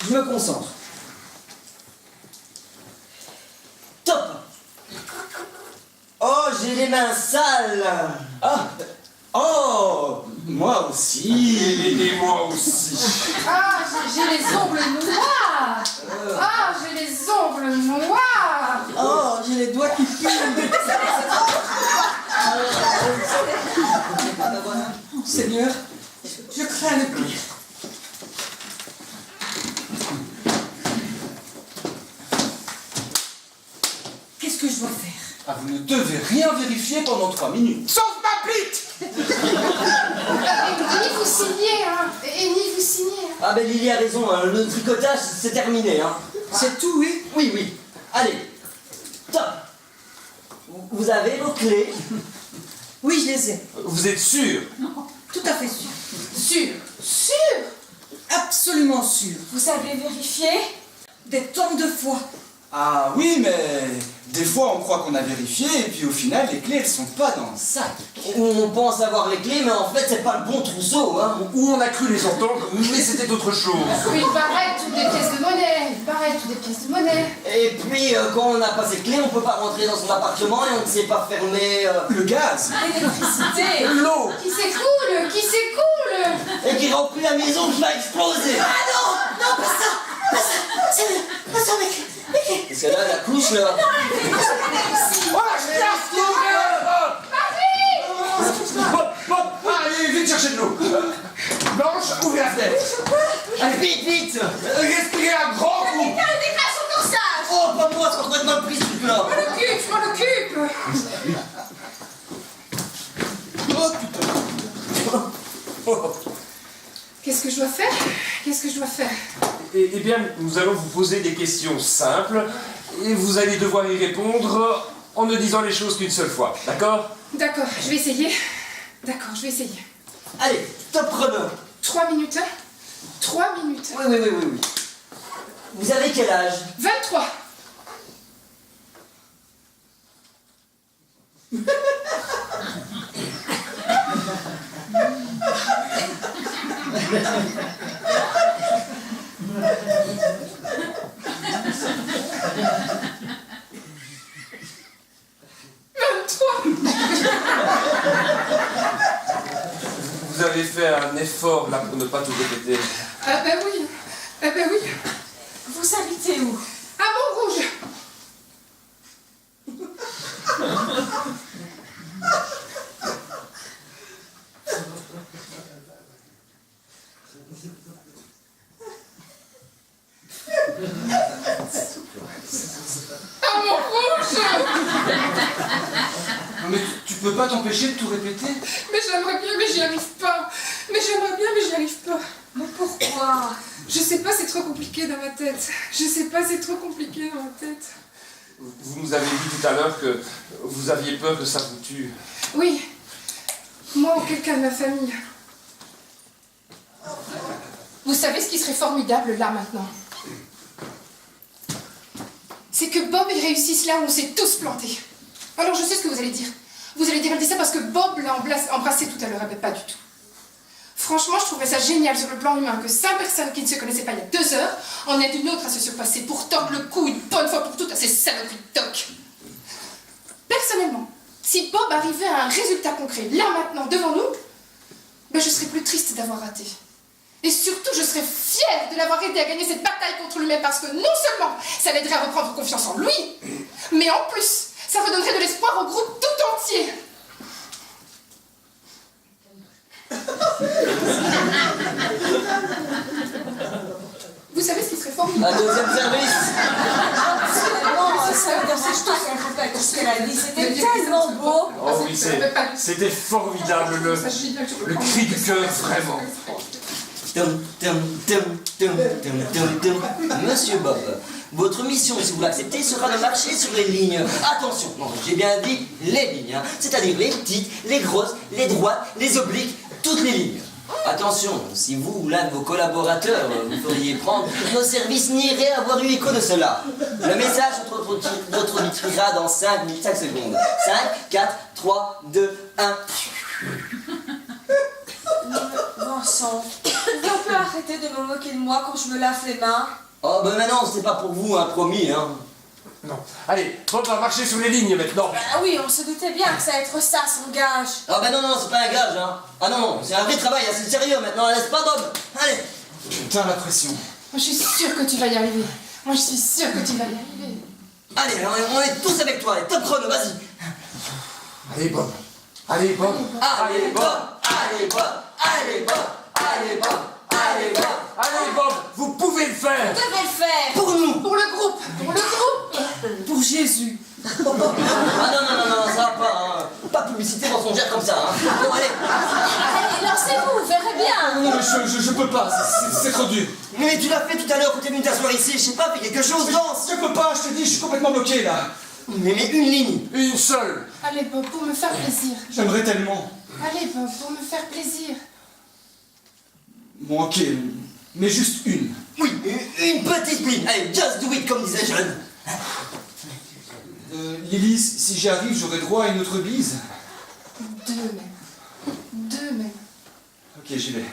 Speaker 2: je me concentre. Top. Oh, j'ai les mains sales.
Speaker 1: Ah, oh, moi aussi.
Speaker 3: Et moi aussi.
Speaker 6: Ah, j'ai les ongles noirs! Ah, j'ai les ongles noirs!
Speaker 5: Oh, j'ai les doigts qui puent. Oh, Seigneur, je crains le pire. Qu'est-ce que je dois faire?
Speaker 1: Ah, vous ne devez rien vérifier pendant 3 minutes.
Speaker 3: Sauf ma bite!
Speaker 6: Et ni vous signez, hein! Et ni vous signez, hein!
Speaker 2: Ah ben Lily a raison, hein, le tricotage c'est terminé, hein.
Speaker 5: C'est tout, oui?
Speaker 2: Oui, oui. Allez, top. Vous avez vos clés.
Speaker 5: Oui, je les ai.
Speaker 3: Vous êtes sûr?
Speaker 5: Tout à fait sûr.
Speaker 6: Sûr!
Speaker 5: Absolument sûr.
Speaker 4: Vous avez vérifié?
Speaker 5: Des tonnes de fois.
Speaker 1: Ah oui, mais des fois on croit qu'on a vérifié et puis au final les clés elles sont pas dans le sac.
Speaker 2: On pense avoir les clés, mais en fait c'est pas le bon trousseau, hein.
Speaker 3: Où on a cru les entendre, mais c'était autre chose.
Speaker 6: Oui, il paraît toutes des pièces de monnaie!
Speaker 2: Et puis quand on n'a pas ces clés, on peut pas rentrer dans son appartement et on ne sait pas fermer.
Speaker 1: Le gaz.
Speaker 4: L'électricité.
Speaker 3: L'eau!
Speaker 6: Qui s'écoule!
Speaker 2: Et qui remplit la maison qui va exploser.
Speaker 5: Ah non! Non, pas ça! Pas ça! C'est pas ça, mec!
Speaker 2: Parce que là, la couche là.
Speaker 3: Oh la chiasse! Bob, allez, vite chercher de l'eau. Blanche, ouvrez la fenêtre.
Speaker 2: Allez, vite, vite.
Speaker 3: Respirez un grand coup.
Speaker 2: Oh, pas moi, c'est complètement pris ce truc-là.
Speaker 6: Je m'en occupe!
Speaker 1: Oh putain.
Speaker 6: Qu'est-ce que je dois faire?
Speaker 3: Eh bien, nous allons vous poser des questions simples Et vous allez devoir y répondre en ne disant les choses qu'une seule fois, d'accord?
Speaker 6: D'accord, je vais essayer. D'accord, je vais essayer.
Speaker 2: Allez, top chrono.
Speaker 6: 3 minutes, hein? 3 minutes.
Speaker 2: Oui. Vous avez quel âge?
Speaker 6: 23.
Speaker 8: Vous avez fait un effort là pour ne pas tout répéter.
Speaker 6: Ah ben oui. Ah ben oui.
Speaker 4: Vous habitez où?
Speaker 6: À Montrouge. À Montrouge.
Speaker 1: Non mais tu peux pas t'empêcher de tout répéter?
Speaker 6: Mais j'aimerais bien, mais j'y arrive pas. Mais j'aimerais bien, mais j'y arrive pas.
Speaker 4: Mais pourquoi?
Speaker 6: Je sais pas, c'est trop compliqué dans ma tête. Je sais pas, c'est trop compliqué dans ma tête.
Speaker 8: Vous nous avez dit tout à l'heure que vous aviez peur que ça vous tue.
Speaker 6: Oui. Moi ou quelqu'un de ma famille. Vous savez ce qui serait formidable là maintenant? C'est que Bob il réussisse là où on s'est tous plantés. Alors je sais ce que vous allez dire. Vous allez dire, elle dit ça parce que Bob l'a embrassé tout à l'heure. Eh ben, pas du tout. Franchement, je trouverais ça génial sur le plan humain que 5 personnes qui ne se connaissaient pas il y a 2 heures en aident une autre à se surpasser pour tordre le cou une bonne fois pour toutes à ces saloperies de toc. Personnellement, si Bob arrivait à un résultat concret là maintenant devant nous, ben je serais plus triste d'avoir raté. Et surtout, je serais fière de l'avoir aidé à gagner cette bataille contre lui-même parce que non seulement ça l'aiderait à reprendre confiance en lui, mais en plus, ça redonnerait de l'espoir au groupe tout entier. Vous savez ce qui serait formidable?
Speaker 2: Un deuxième service.
Speaker 4: Absolument, ça veut dire que je te répète tout ce qu'elle a dit. C'était tellement beau.
Speaker 8: Oh oui, c'était formidable, le cri du cœur, vraiment.
Speaker 2: Monsieur Bob, votre mission, si vous l'acceptez, sera de marcher sur les lignes. Attention, non, j'ai bien dit les lignes, hein. C'est-à-dire les petites, les grosses, les droites, les obliques, toutes les lignes. Attention, si vous ou l'un de vos collaborateurs vous feriez prendre, nos services nieraient avoir eu écho de cela. Le message retranscrira dans 5 minutes, 5 secondes. 5, 4, 3, 2, 1.
Speaker 4: Vincent, on peut arrêter de me moquer de moi quand je me lave les mains?
Speaker 2: Oh, ben non, c'est pas pour vous, hein, promis, hein.
Speaker 3: Non. Allez, Bob va marcher sur les lignes maintenant.
Speaker 4: Ah oui, on se doutait bien que ça allait être ça, son gage.
Speaker 2: Ah ben non, c'est pas un gage, hein. Ah non, c'est un vrai travail, hein, c'est sérieux maintenant, laisse pas Bob. Allez.
Speaker 1: Putain, la pression.
Speaker 6: Moi, je suis sûre que tu vas y arriver. Moi, je suis sûre que tu vas y arriver.
Speaker 2: Allez, on est tous avec toi, allez, top chrono, vas-y.
Speaker 3: Allez, Bob. Allez, Bob.
Speaker 2: Allez, Bob. Allez, Bob. Allez, Bob. Allez, Bob. Allez, Bob.
Speaker 3: Allez, Bob, vous pouvez le faire.
Speaker 4: Vous devez le faire.
Speaker 2: Pour nous.
Speaker 6: Pour le groupe. Pour le groupe.
Speaker 5: Pour Jésus.
Speaker 2: Ah non, ça va pas, hein. Pas publicité mensongère comme ça, hein. Bon, allez.
Speaker 4: Allez, lancez-vous, vous verrez bien.
Speaker 1: Non, mais je peux pas, c'est trop dur.
Speaker 2: Mais tu l'as fait tout à l'heure quand t'es venu t'asseoir ici, je sais pas, fais quelque chose, lance.
Speaker 1: Je peux pas, je te dis, je suis complètement bloqué là.
Speaker 2: Mais une ligne.
Speaker 3: Une seule.
Speaker 6: Allez, Bob, pour me faire plaisir.
Speaker 1: J'aimerais tellement.
Speaker 6: Allez, Bob, pour me faire plaisir.
Speaker 1: Bon, ok, mais juste une.
Speaker 2: Oui, une petite ligne. Allez, just do it, comme disait Jeanne.
Speaker 1: Lily, si j'y arrive, j'aurai droit à une autre bise.
Speaker 6: 2 même. 2 même.
Speaker 1: Ok, j'y vais.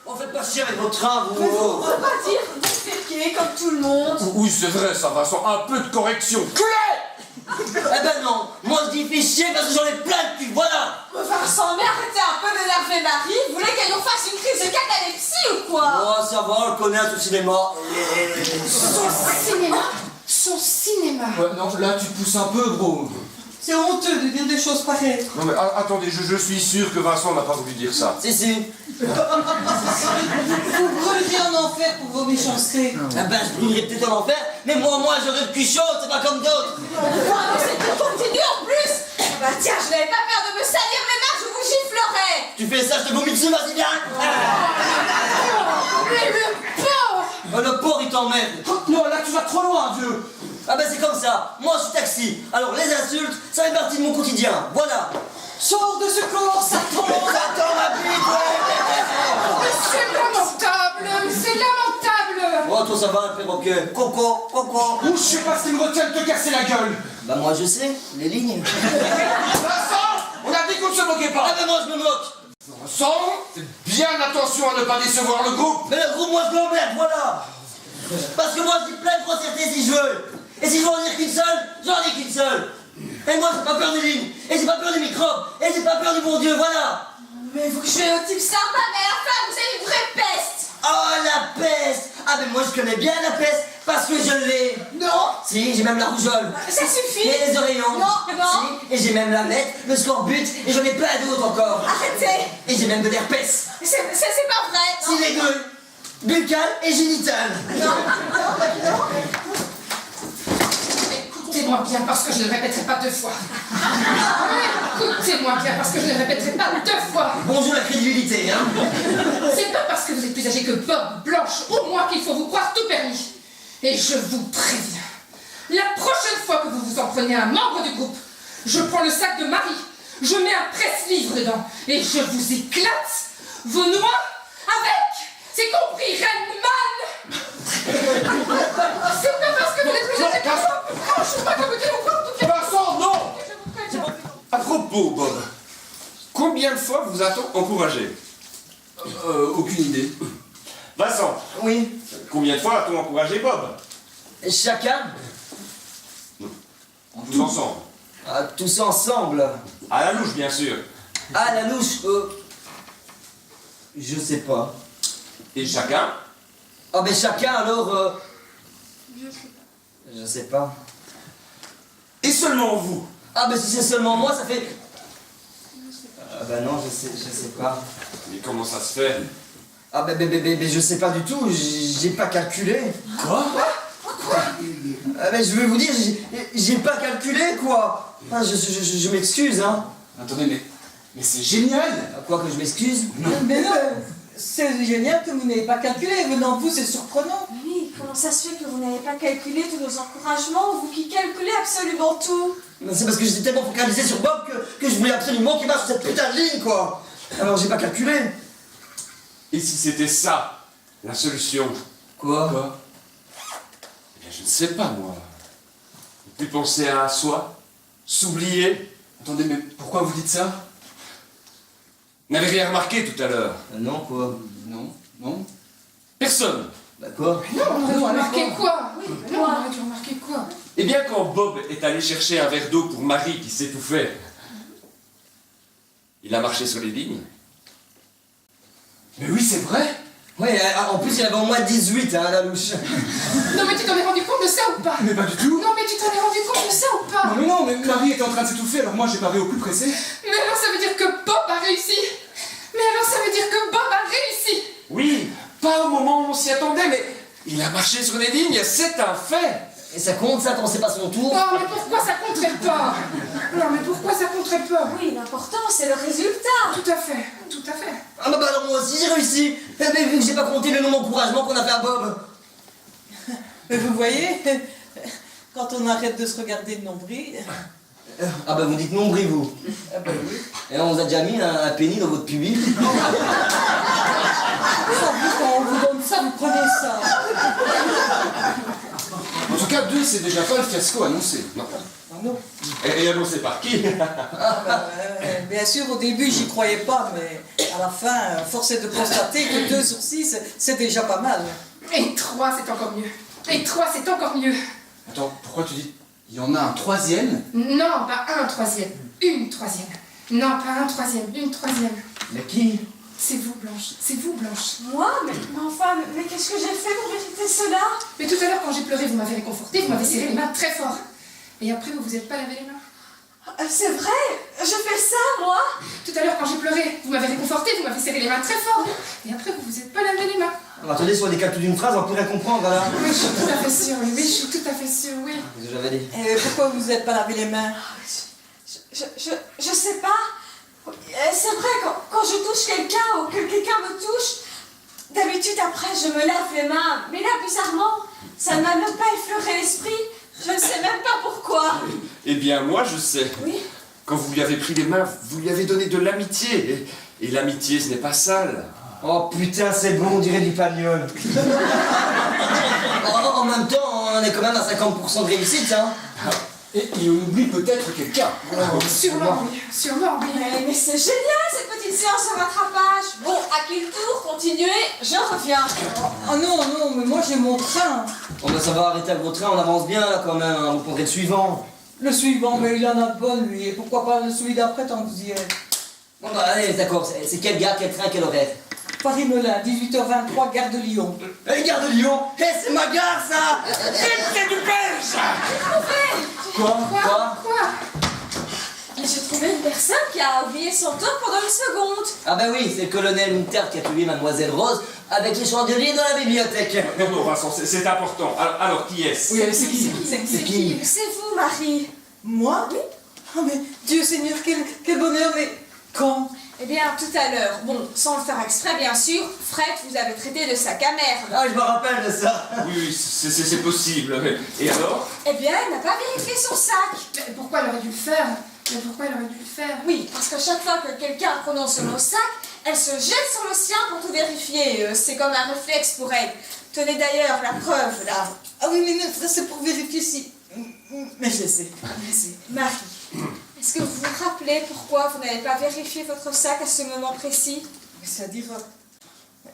Speaker 2: Oh, faites pas chier avec votre train, vous.
Speaker 4: On va pas dire déféquer comme tout le monde.
Speaker 3: Oui, c'est vrai, ça va, sans un peu de correction.
Speaker 2: Eh ben non, moi je dis fais chier parce que j'en ai plein de cul, voilà.
Speaker 4: Vincent, mais arrêtez un peu d'énerver Marie. Vous voulez qu'elle nous fasse une crise de catalepsie ou quoi?
Speaker 2: Oh, ça va, on le connaît à tout cinéma.
Speaker 6: Son cinéma.
Speaker 1: Ouais, non, là tu pousses un peu, gros.
Speaker 5: C'est honteux de dire des choses pareilles.
Speaker 3: Non mais attendez, je suis sûr que Vincent n'a pas voulu dire ça.
Speaker 2: Si.
Speaker 5: Vous brûlerez en enfer pour vos méchancetés.
Speaker 2: Ah ben je brûlerai peut-être en enfer, mais moi j'aurai le cul chaud, c'est pas comme d'autres.
Speaker 4: C'est continue en plus. Bah tiens, je n'avais pas peur de me salir les mains, je vous giflerai.
Speaker 2: Tu fais ça, je te vomis dessus, vas-y viens.
Speaker 6: Mais le pauvre.
Speaker 2: Oh, le porc, il t'emmerde.
Speaker 3: Oh, non, là tu vas trop loin, vieux.
Speaker 2: Ah ben c'est comme ça, moi je suis taxi. Alors les insultes, ça fait partie de mon quotidien, voilà.
Speaker 5: Sors de secours, Satan!
Speaker 2: Satan, ma bite, ouais.
Speaker 6: C'est lamentable.
Speaker 2: Oh, toi ça va, un perroquet. Coco.
Speaker 3: Ou je sais pas ce qui me retient de te casser la gueule.
Speaker 2: Bah moi je sais, les lignes.
Speaker 3: Vincent, on a dit qu'on ne se moquait
Speaker 2: Ah
Speaker 3: pas.
Speaker 2: ben moi je me moque.
Speaker 3: Vincent, fais bien attention à ne pas décevoir le groupe.
Speaker 2: Mais le groupe, moi je l'emmerde, voilà. Parce que moi je dis plein de grossièretés si je veux. Et si je veux en dire qu'une seule, j'en dis qu'une seule. Et moi j'ai pas peur des lignes, et j'ai pas peur des microbes, et j'ai pas peur du bon Dieu, voilà.
Speaker 4: Mais vous jouez au type sympa, mais à la fin, vous avez une vraie peste.
Speaker 2: Oh la peste. Ah ben moi je connais bien la peste, parce que je l'ai.
Speaker 4: Non.
Speaker 2: Si, j'ai même la rougeole.
Speaker 4: Ça suffit.
Speaker 2: Et les oreillons.
Speaker 4: Non.
Speaker 2: Si, et j'ai même la mette, le scorbut, et j'en ai plein d'autres encore.
Speaker 4: Arrêtez.
Speaker 2: Et j'ai même de l'herpès.
Speaker 4: C'est pas vrai.
Speaker 2: Si les deux, buccal et génital.
Speaker 6: Écoutez-moi bien parce que je ne répéterai pas 2 fois. Écoutez-moi bien parce que je ne répéterai pas 2 fois.
Speaker 2: Bonjour la crédibilité, hein.
Speaker 6: C'est pas parce que vous êtes plus âgé que Bob, Blanche ou moi qu'il faut vous croire tout permis. Et je vous préviens, la prochaine fois que vous vous en prenez à un membre du groupe, je prends le sac de Marie, je mets un presse-livre dedans et je vous éclate vos noix avec. C'est compris, Reine Man. C'est pas parce que vous êtes plus âgé que moi. Franchement, que vous devez vous croire tout permis.
Speaker 3: Vincent, non.
Speaker 6: Je vous préviens.
Speaker 8: À propos, Bob, combien de fois vous a-t-on encouragé?
Speaker 3: Aucune idée.
Speaker 8: Vincent,
Speaker 2: Oui.
Speaker 8: combien de fois a-t-on encouragé Bob?
Speaker 2: Chacun,
Speaker 8: Tous ensemble.
Speaker 2: ah, tous ensemble.
Speaker 8: À la louche, bien sûr.
Speaker 2: Ah, la louche, je sais pas.
Speaker 8: Et chacun?
Speaker 2: Ah, ben chacun alors, je sais pas.
Speaker 8: Et seulement vous?
Speaker 2: Ah, ben si c'est seulement moi, ça fait. Ah, ben non, je sais pas.
Speaker 8: Mais comment ça se fait?
Speaker 2: Ah, ben je sais pas du tout, j'ai pas calculé.
Speaker 3: Quoi?
Speaker 2: Ah, ben je veux vous dire, j'ai pas calculé, quoi. Ah, je m'excuse, hein.
Speaker 3: Attendez, mais c'est génial.
Speaker 2: À quoi que je m'excuse?
Speaker 5: Mais non, c'est génial que vous n'ayez pas calculé. Venant de vous, c'est surprenant.
Speaker 4: Oui, comment ça se fait que vous n'avez pas calculé tous nos encouragements, vous qui calculez absolument tout?
Speaker 2: C'est parce que j'étais tellement focalisé sur Bob que je voulais absolument qu'il marche sur cette putain de ligne, quoi. Alors j'ai pas calculé.
Speaker 8: Et si c'était ça, la solution?
Speaker 2: Quoi?
Speaker 8: Eh bien, je ne sais pas, moi. Ne plus penser à soi? S'oublier?
Speaker 3: Attendez, mais pourquoi vous dites ça?
Speaker 8: Vous n'avez rien remarqué tout à l'heure?
Speaker 2: Non, quoi?
Speaker 3: Non.
Speaker 8: Personne?
Speaker 2: Bah quoi?
Speaker 6: Non, on aurait dû remarquer quoi?
Speaker 4: Oui,
Speaker 6: Non, on aurait dû remarquer quoi?
Speaker 8: Eh bien, quand Bob est allé chercher un verre d'eau pour Marie qui s'étouffait, il a marché sur les lignes.
Speaker 3: Mais oui, c'est vrai.
Speaker 2: Ouais, en plus il avait au moins 18, hein, la louche.
Speaker 6: Non, mais tu t'en es rendu compte de ça ou pas?
Speaker 3: Mais pas du tout.
Speaker 6: Non, mais tu t'en es rendu compte de ça ou pas?
Speaker 3: Non, mais Marie était en train de s'étouffer, alors moi j'ai paré au plus pressé.
Speaker 6: Mais alors ça veut dire que Bob a réussi. Mais alors ça veut dire que Bob a réussi.
Speaker 8: Oui, pas au moment où on s'y attendait, mais il a marché sur les lignes, c'est un fait.
Speaker 2: Et ça compte ça quand c'est pas son tour?
Speaker 6: Oh, mais pourquoi ça compterait pas? Non, mais pourquoi ça compterait pas?
Speaker 4: Oui, l'important, c'est le résultat.
Speaker 6: Tout à fait, tout à fait.
Speaker 2: Ah bah alors moi aussi j'ai réussi. Mais vu que j'ai pas compté le nombre d'encouragements qu'on a fait à Bob.
Speaker 5: Mais vous voyez, quand on arrête de se regarder le nombril.
Speaker 2: Ah bah vous dites nombril vous.
Speaker 5: Ah ben oui.
Speaker 2: Et on vous a déjà mis un pénis dans votre pubis.
Speaker 5: Quand on vous donne ça, vous prenez ça.
Speaker 3: En tout cas, 2, c'est déjà pas le fiasco annoncé.
Speaker 8: Non.
Speaker 5: Ah non.
Speaker 8: Et annoncé par qui?
Speaker 5: Bien sûr, au début, j'y croyais pas, mais à la fin, force est de constater que 2 sur 6, c'est déjà pas mal.
Speaker 6: Et 3, c'est encore mieux. Et 3, c'est encore mieux.
Speaker 3: Attends, pourquoi tu dis il y en a un troisième?
Speaker 6: Non, pas un troisième. Une troisième. Non, pas un troisième. Une troisième.
Speaker 2: Mais qui?
Speaker 6: C'est vous, Blanche. C'est vous, Blanche.
Speaker 4: Moi? Mais enfin, mais qu'est-ce que j'ai fait pour mériter cela?
Speaker 6: Mais tout à l'heure, quand j'ai pleuré, vous m'avez réconforté, vous m'avez serré les mains très fort. Et après, vous vous êtes pas lavé les mains.
Speaker 4: C'est vrai? Je fais ça, moi?
Speaker 6: Tout à l'heure, quand j'ai pleuré, vous m'avez réconforté, vous m'avez serré les mains très fort. Et après, vous vous êtes pas lavé les mains.
Speaker 2: Ah bah attendez, sur les calculs d'une phrase, on peut rien comprendre là.
Speaker 6: Oui, je suis tout à fait sûre, oui, je suis tout à fait sûre, oui.
Speaker 2: Qu'est-ce que j'avais dit?
Speaker 5: Et pourquoi vous n'êtes pas lavé les mains?
Speaker 4: Je sais pas. C'est vrai, quand je touche quelqu'un ou que quelqu'un me touche, D'habitude, après, je me lave les mains. Mais là, bizarrement, ça ne m'a même pas effleuré l'esprit. Je ne sais même pas pourquoi.
Speaker 8: Eh bien, moi, je sais.
Speaker 4: Oui.
Speaker 8: Quand vous lui avez pris les mains, vous lui avez donné de l'amitié. Et l'amitié, ce n'est pas sale.
Speaker 2: Oh putain, c'est bon, on dirait du pagnol. En même temps, on est quand même à 50% de réussite, hein.
Speaker 3: Et on oublie peut-être quelqu'un.
Speaker 6: Sûrement, oui. Sûrement, oui.
Speaker 4: Mais c'est génial, cette petite séance de rattrapage. Bon, à qui le tour? Continuez, je reviens.
Speaker 5: Ah non, non, mais moi j'ai mon train.
Speaker 2: On va savoir arrêter avec votre train, on avance bien là quand même, hein. Vous prendrez le suivant.
Speaker 5: Le suivant, mais il en a de bonne lui. Et pourquoi pas celui d'après tant que vous y êtes?
Speaker 2: Bon bah allez, d'accord, c'est quelle gare, quel train, quel horaire?
Speaker 5: Paris-Melun, 18h23, gare de Lyon.
Speaker 2: Gare de Lyon. C'est ma gare ça.
Speaker 8: C'est du belge!
Speaker 2: Quoi?
Speaker 4: Mais j'ai trouvé une personne qui a oublié son tour pendant une seconde.
Speaker 2: Ah bah oui, c'est le colonel Moutarde qui a tué Mademoiselle Rose avec les chandeliers dans la bibliothèque.
Speaker 8: Non, Vincent, c'est important. Alors, qui est-ce?
Speaker 3: Oui, c'est qui?
Speaker 2: C'est qui?
Speaker 4: C'est vous, Marie.
Speaker 5: Moi? Oui. Ah mais Dieu Seigneur, quel bonheur, mais quand?
Speaker 4: Eh bien, tout à l'heure, bon, sans le faire exprès, bien sûr, Fred vous avait traité de sac à merde.
Speaker 2: Ah, je me rappelle de ça.
Speaker 8: Oui, c'est possible. Et alors?
Speaker 4: Eh bien, elle n'a pas vérifié son sac.
Speaker 6: Mais pourquoi elle aurait dû le faire? Mais pourquoi elle aurait dû le faire?
Speaker 4: Oui, parce que chaque fois que quelqu'un prononce le mot sac, elle se jette sur le sien pour tout vérifier. C'est comme un réflexe pour elle. Tenez d'ailleurs la preuve, là.
Speaker 5: Ah oui, mais ça c'est pour vérifier si... Mais je le sais,
Speaker 4: Marie, est-ce que vous vous rappelez pourquoi vous n'avez pas vérifié votre sac à ce moment précis?
Speaker 5: C'est-à-dire...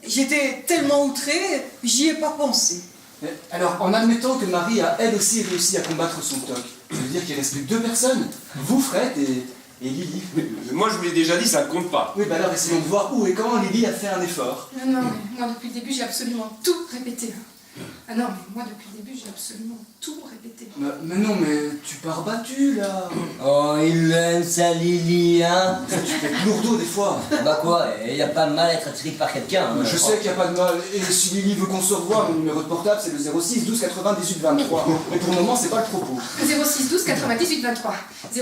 Speaker 5: J'étais tellement outrée, j'y ai pas pensé.
Speaker 3: Alors, en admettant que Marie a elle aussi réussi à combattre son toc, ça veut dire qu'il reste plus que 2 personnes. Vous, Fred, et Lily.
Speaker 8: Mais moi, je vous l'ai déjà dit, ça ne compte pas.
Speaker 3: Oui, bah alors essayons de voir où et quand Lily a fait un effort.
Speaker 6: Non, mais moi depuis le début j'ai absolument tout répété. Ah non, mais moi depuis le début j'ai absolument tout répété.
Speaker 3: Mais non, mais tu pars battu là.
Speaker 2: Oh, il aime ça, Lily, hein.
Speaker 3: Tu fais lourdeau des fois.
Speaker 2: Bah quoi, y a pas de mal à être attiré par quelqu'un, hein.
Speaker 3: Je sais qu'il n'y a pas de mal. Et si Lily veut qu'on se revoie, mon numéro de portable c'est le 06 12 80 18 23. Mais pour le moment, c'est pas le propos.
Speaker 6: 06 12 98 23.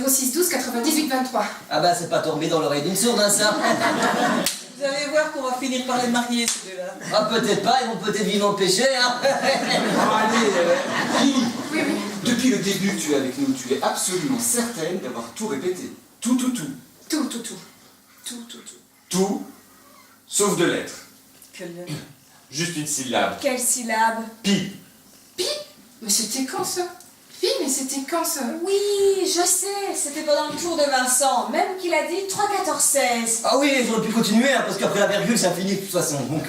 Speaker 6: 06 12 98 23.
Speaker 2: Ah bah c'est pas tombé dans l'oreille d'une sourde, hein, ça.
Speaker 5: Vous allez voir qu'on va finir par les marier, ces deux-là.
Speaker 2: Ah peut-être pas, ils vont peut-être vivre en péché, hein.
Speaker 3: Allez, Lily.
Speaker 6: Oui.
Speaker 3: Depuis le début que tu es avec nous, tu es absolument certaine d'avoir tout répété. Tout.
Speaker 8: Tout, sauf 2 lettres.
Speaker 5: Quelle...
Speaker 8: Juste une syllabe.
Speaker 4: Quelle syllabe?
Speaker 8: Pi.
Speaker 6: Mais c'était quand ça? Pi, mais c'était quand ça?
Speaker 4: Oui, je sais, c'était pendant le tour de Vincent, même qu'il a dit 3, 14, 16.
Speaker 2: Ah oui, j'aurais pu continuer, hein, parce qu'après la virgule, ça finit de toute façon, donc...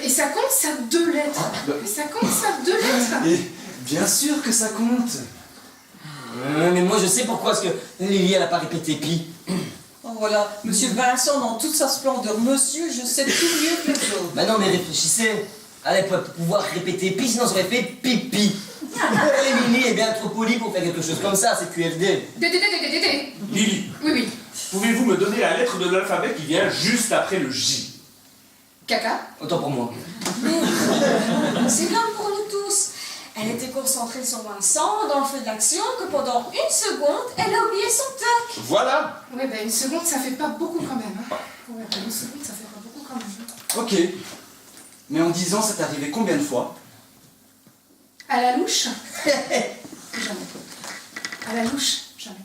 Speaker 6: Et ça compte ça 2 lettres. Mais ça compte ça 2 lettres.
Speaker 3: Et bien sûr que ça compte.
Speaker 2: Mais moi je sais pourquoi, parce que Lily, elle a pas répété pi.
Speaker 5: Oh, voilà, Monsieur Vincent dans toute sa splendeur. Monsieur, je sais tout mieux que les autres.
Speaker 2: Bah non, mais réfléchissez. Allez, pour pouvoir répéter pi, sinon ça aurait fait pipi. Et Lily est bien trop polie pour faire quelque chose comme ça, c'est QFD.
Speaker 6: Dédé.
Speaker 8: Lily,
Speaker 6: Oui.
Speaker 8: pouvez-vous me donner la lettre de l'alphabet qui vient juste après le J?
Speaker 6: Caca.
Speaker 2: Autant pour moi.
Speaker 4: Mais c'est comme pour nous tous. Elle était concentrée sur Vincent dans le feu de l'action que pendant une seconde, elle a oublié son toc.
Speaker 8: Voilà.
Speaker 6: Ouais, bah une seconde ça fait pas beaucoup quand même. Hein. Ouais, bah une seconde ça fait pas beaucoup quand même.
Speaker 3: Ok. Mais en 10 ans, ça t'est arrivé combien de fois?
Speaker 6: À la louche? Jamais. À la louche? Jamais.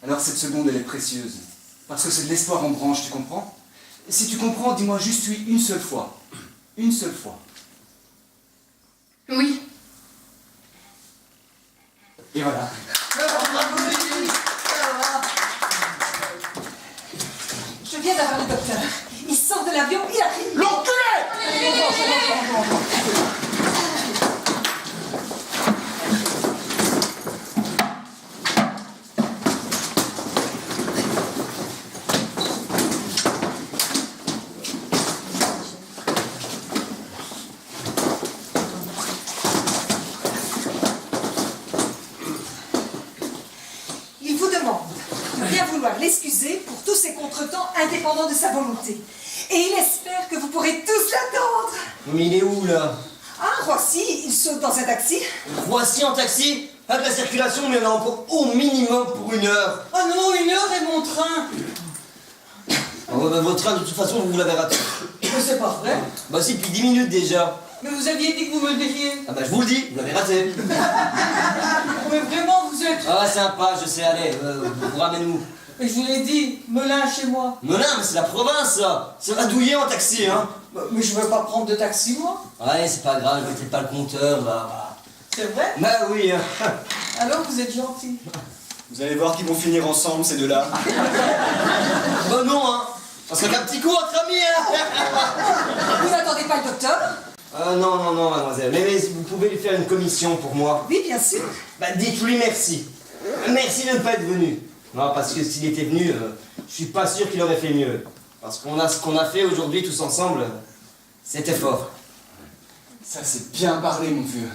Speaker 3: Alors cette seconde, elle est précieuse. Parce que c'est de l'espoir en branche, tu comprends? Et si tu comprends, dis-moi juste oui une seule fois. Une seule fois.
Speaker 6: Oui.
Speaker 3: Et voilà.
Speaker 7: Je viens d'avoir le docteur. Il sort de l'avion, il arrive.
Speaker 8: L'enculé!
Speaker 7: Il vous demande de bien vouloir l'excuser pour tous ces contretemps indépendants de sa volonté. Et il espère que vous pourrez tous l'attendre.
Speaker 2: Mais il est où là?
Speaker 7: Ah, Roissy, il saute dans un taxi.
Speaker 2: Voici en taxi. Avec la circulation, il y en a encore au minimum pour 1 heure.
Speaker 5: Oh non, 1 heure et mon train.
Speaker 2: Oh, bah, votre train, de toute façon, vous l'avez raté.
Speaker 5: Mais c'est pas vrai.
Speaker 2: Bah si, depuis 10 minutes déjà.
Speaker 5: Mais vous aviez dit que vous me le diriez.
Speaker 2: Ah bah je vous le dis, vous l'avez raté.
Speaker 5: Mais vraiment, vous êtes...
Speaker 2: Ah sympa, je sais, allez, vous ramène-nous.
Speaker 5: Mais je vous l'ai dit, Melun chez moi.
Speaker 2: Melun, mais c'est la province ça. C'est à douiller en taxi, hein.
Speaker 5: Mais je veux pas prendre de taxi, moi.
Speaker 2: Ouais, c'est pas grave, je mettrai pas le compteur, bah.
Speaker 5: C'est vrai?
Speaker 2: Bah oui, hein.
Speaker 5: Alors vous êtes gentil.
Speaker 1: Vous allez voir qu'ils vont finir ensemble, ces deux-là.
Speaker 2: Bah non, hein. Parce qu'un petit coup entre amis, hein.
Speaker 7: Vous n'attendez pas le docteur?
Speaker 2: Non, mademoiselle. Mais vous pouvez lui faire une commission pour moi.
Speaker 7: Oui, bien sûr.
Speaker 2: Bah dites-lui merci. Merci de ne pas être venu. Non, parce que s'il était venu, je suis pas sûr qu'il aurait fait mieux. Parce ce qu'on a fait aujourd'hui tous ensemble, c'était fort.
Speaker 3: Ça, c'est bien parlé, mon vieux.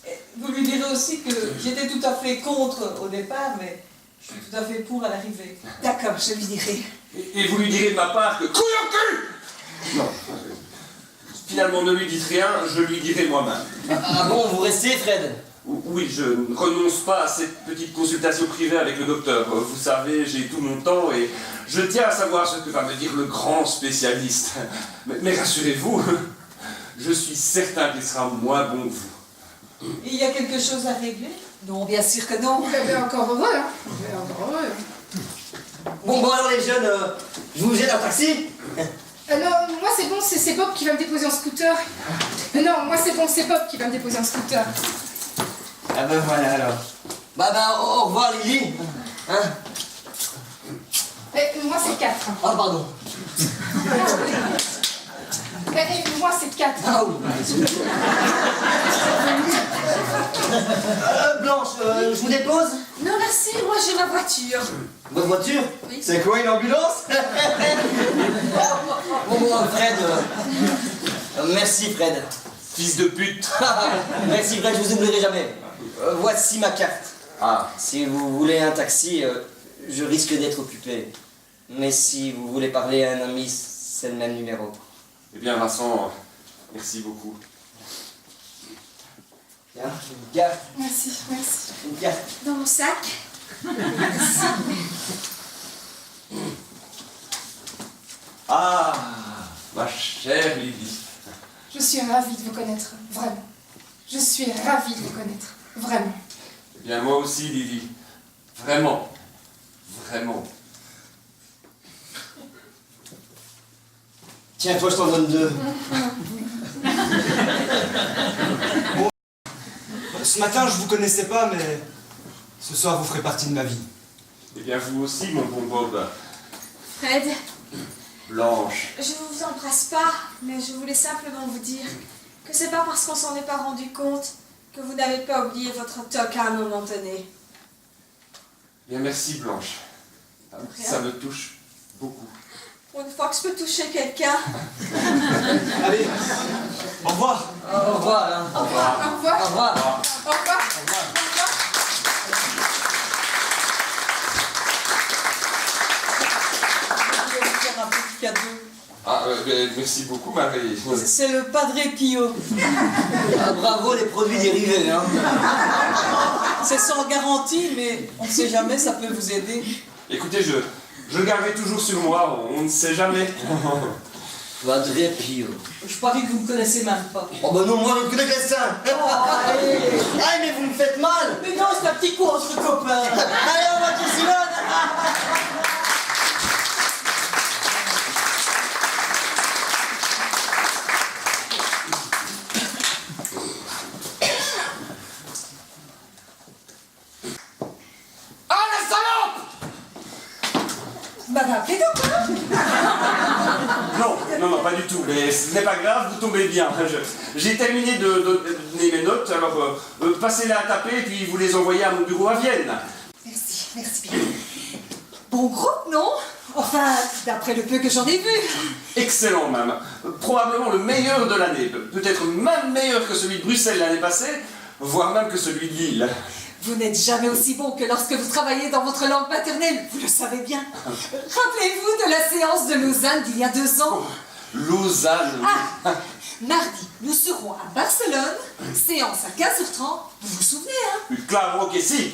Speaker 5: Et vous lui direz aussi que j'étais tout à fait contre au départ, mais je suis tout à fait pour à l'arrivée.
Speaker 7: D'accord, je lui dirai.
Speaker 8: Et vous lui direz de ma part que couille au cul. Non. Finalement, ne lui dites rien, je lui dirai moi-même.
Speaker 2: Ah bon, vous restez, Fred?
Speaker 8: Oui, je ne renonce pas à cette petite consultation privée avec le docteur. Vous savez, j'ai tout mon temps et je tiens à savoir ce que va me dire le grand spécialiste. Mais rassurez-vous, je suis certain qu'il sera moins bon que vous.
Speaker 5: Et il y a quelque chose à régler?
Speaker 7: Non, bien sûr que non.
Speaker 6: Encore heureux, hein. Encore heureux.
Speaker 2: Bon alors les jeunes, je vous jette un taxi?
Speaker 6: Non, moi c'est bon, c'est Bob qui va me déposer en scooter. Non, moi c'est bon, c'est Bob qui va me déposer en scooter.
Speaker 2: Ah ben voilà alors. Bah au revoir Lily. Hein?
Speaker 6: Moi c'est 4.
Speaker 2: Oh pardon.
Speaker 6: Moi c'est 4.
Speaker 2: Ah oui. Blanche, je vous dépose?
Speaker 4: Non merci, moi j'ai ma voiture.
Speaker 2: Votre voiture?
Speaker 4: Oui.
Speaker 2: C'est quoi, une ambulance? Bon, Fred. Merci, Fred.
Speaker 8: Fils de pute.
Speaker 2: Merci, Fred, je vous oublierai jamais. Voici ma carte.
Speaker 8: Ah,
Speaker 2: Si vous voulez un taxi, je risque d'être occupé. Mais si vous voulez parler à un ami, c'est le même numéro.
Speaker 8: eh bien Vincent, merci beaucoup.
Speaker 2: Tiens, une carte,
Speaker 6: Merci.
Speaker 2: une carte.
Speaker 4: Dans mon sac.
Speaker 8: Ah, ma chère Lydie.
Speaker 6: Je suis ravie de vous connaître, vraiment. Je suis ravie de vous connaître, vraiment.
Speaker 8: Eh bien moi aussi Lydie. Vraiment. Vraiment.
Speaker 2: Tiens, toi, je t'en donne 2.
Speaker 1: Ce matin, je vous connaissais pas, mais ce soir, vous ferez partie de ma vie.
Speaker 8: Eh bien vous aussi mon bon Bob.
Speaker 4: Fred,
Speaker 8: Blanche.
Speaker 4: je vous embrasse pas, mais je voulais simplement vous dire que c'est pas parce qu'on s'en est pas rendu compte que vous n'avez pas oublié votre toc à un moment donné.
Speaker 8: Bien merci Blanche. Ça me touche beaucoup.
Speaker 4: Pour une fois que je peux toucher quelqu'un.
Speaker 1: Allez, au revoir.
Speaker 2: Au revoir, hein.
Speaker 6: Au revoir.
Speaker 2: Au revoir.
Speaker 6: Au revoir.
Speaker 5: Je vais vous faire un petit cadeau.
Speaker 8: Ah, merci beaucoup Marie.
Speaker 5: C'est le Padre Pio.
Speaker 2: Ah, bravo, les produits dérivés, hein.
Speaker 5: C'est sans garantie, mais on ne sait jamais, ça peut vous aider.
Speaker 8: Écoutez, je le garderai toujours sur moi, on ne sait jamais.
Speaker 2: Padre Pio.
Speaker 5: Je parie que vous ne me connaissez même pas.
Speaker 2: Oh bah non, moi, je connais que ça.
Speaker 5: Allez.
Speaker 2: Ah, mais vous me faites mal.
Speaker 5: Mais non, c'est un petit coup entre copains.
Speaker 2: Allez, on va tout Simone.
Speaker 8: Ah la salope!
Speaker 7: Vous m'avez appelé docteur?
Speaker 8: Non, pas du tout, mais ce n'est pas grave, vous tombez bien. J'ai terminé de donner mes notes, alors passez-les à taper et puis vous les envoyez à mon bureau à Vienne.
Speaker 7: Merci bien. Bon groupe, non? Enfin, d'après le peu que j'en ai vu.
Speaker 8: Excellent, même. Probablement le meilleur de l'année. Peut-être même meilleur que celui de Bruxelles l'année passée, voire même que celui de Lille.
Speaker 7: Vous n'êtes jamais aussi bon que lorsque vous travaillez dans votre langue maternelle, vous le savez bien. Rappelez-vous de la séance de Lausanne d'il y a 2 ans.
Speaker 8: Lausanne.
Speaker 7: Ah, mardi, nous serons à Barcelone, séance à 15h30. Vous vous souvenez, hein?
Speaker 8: Claro que si.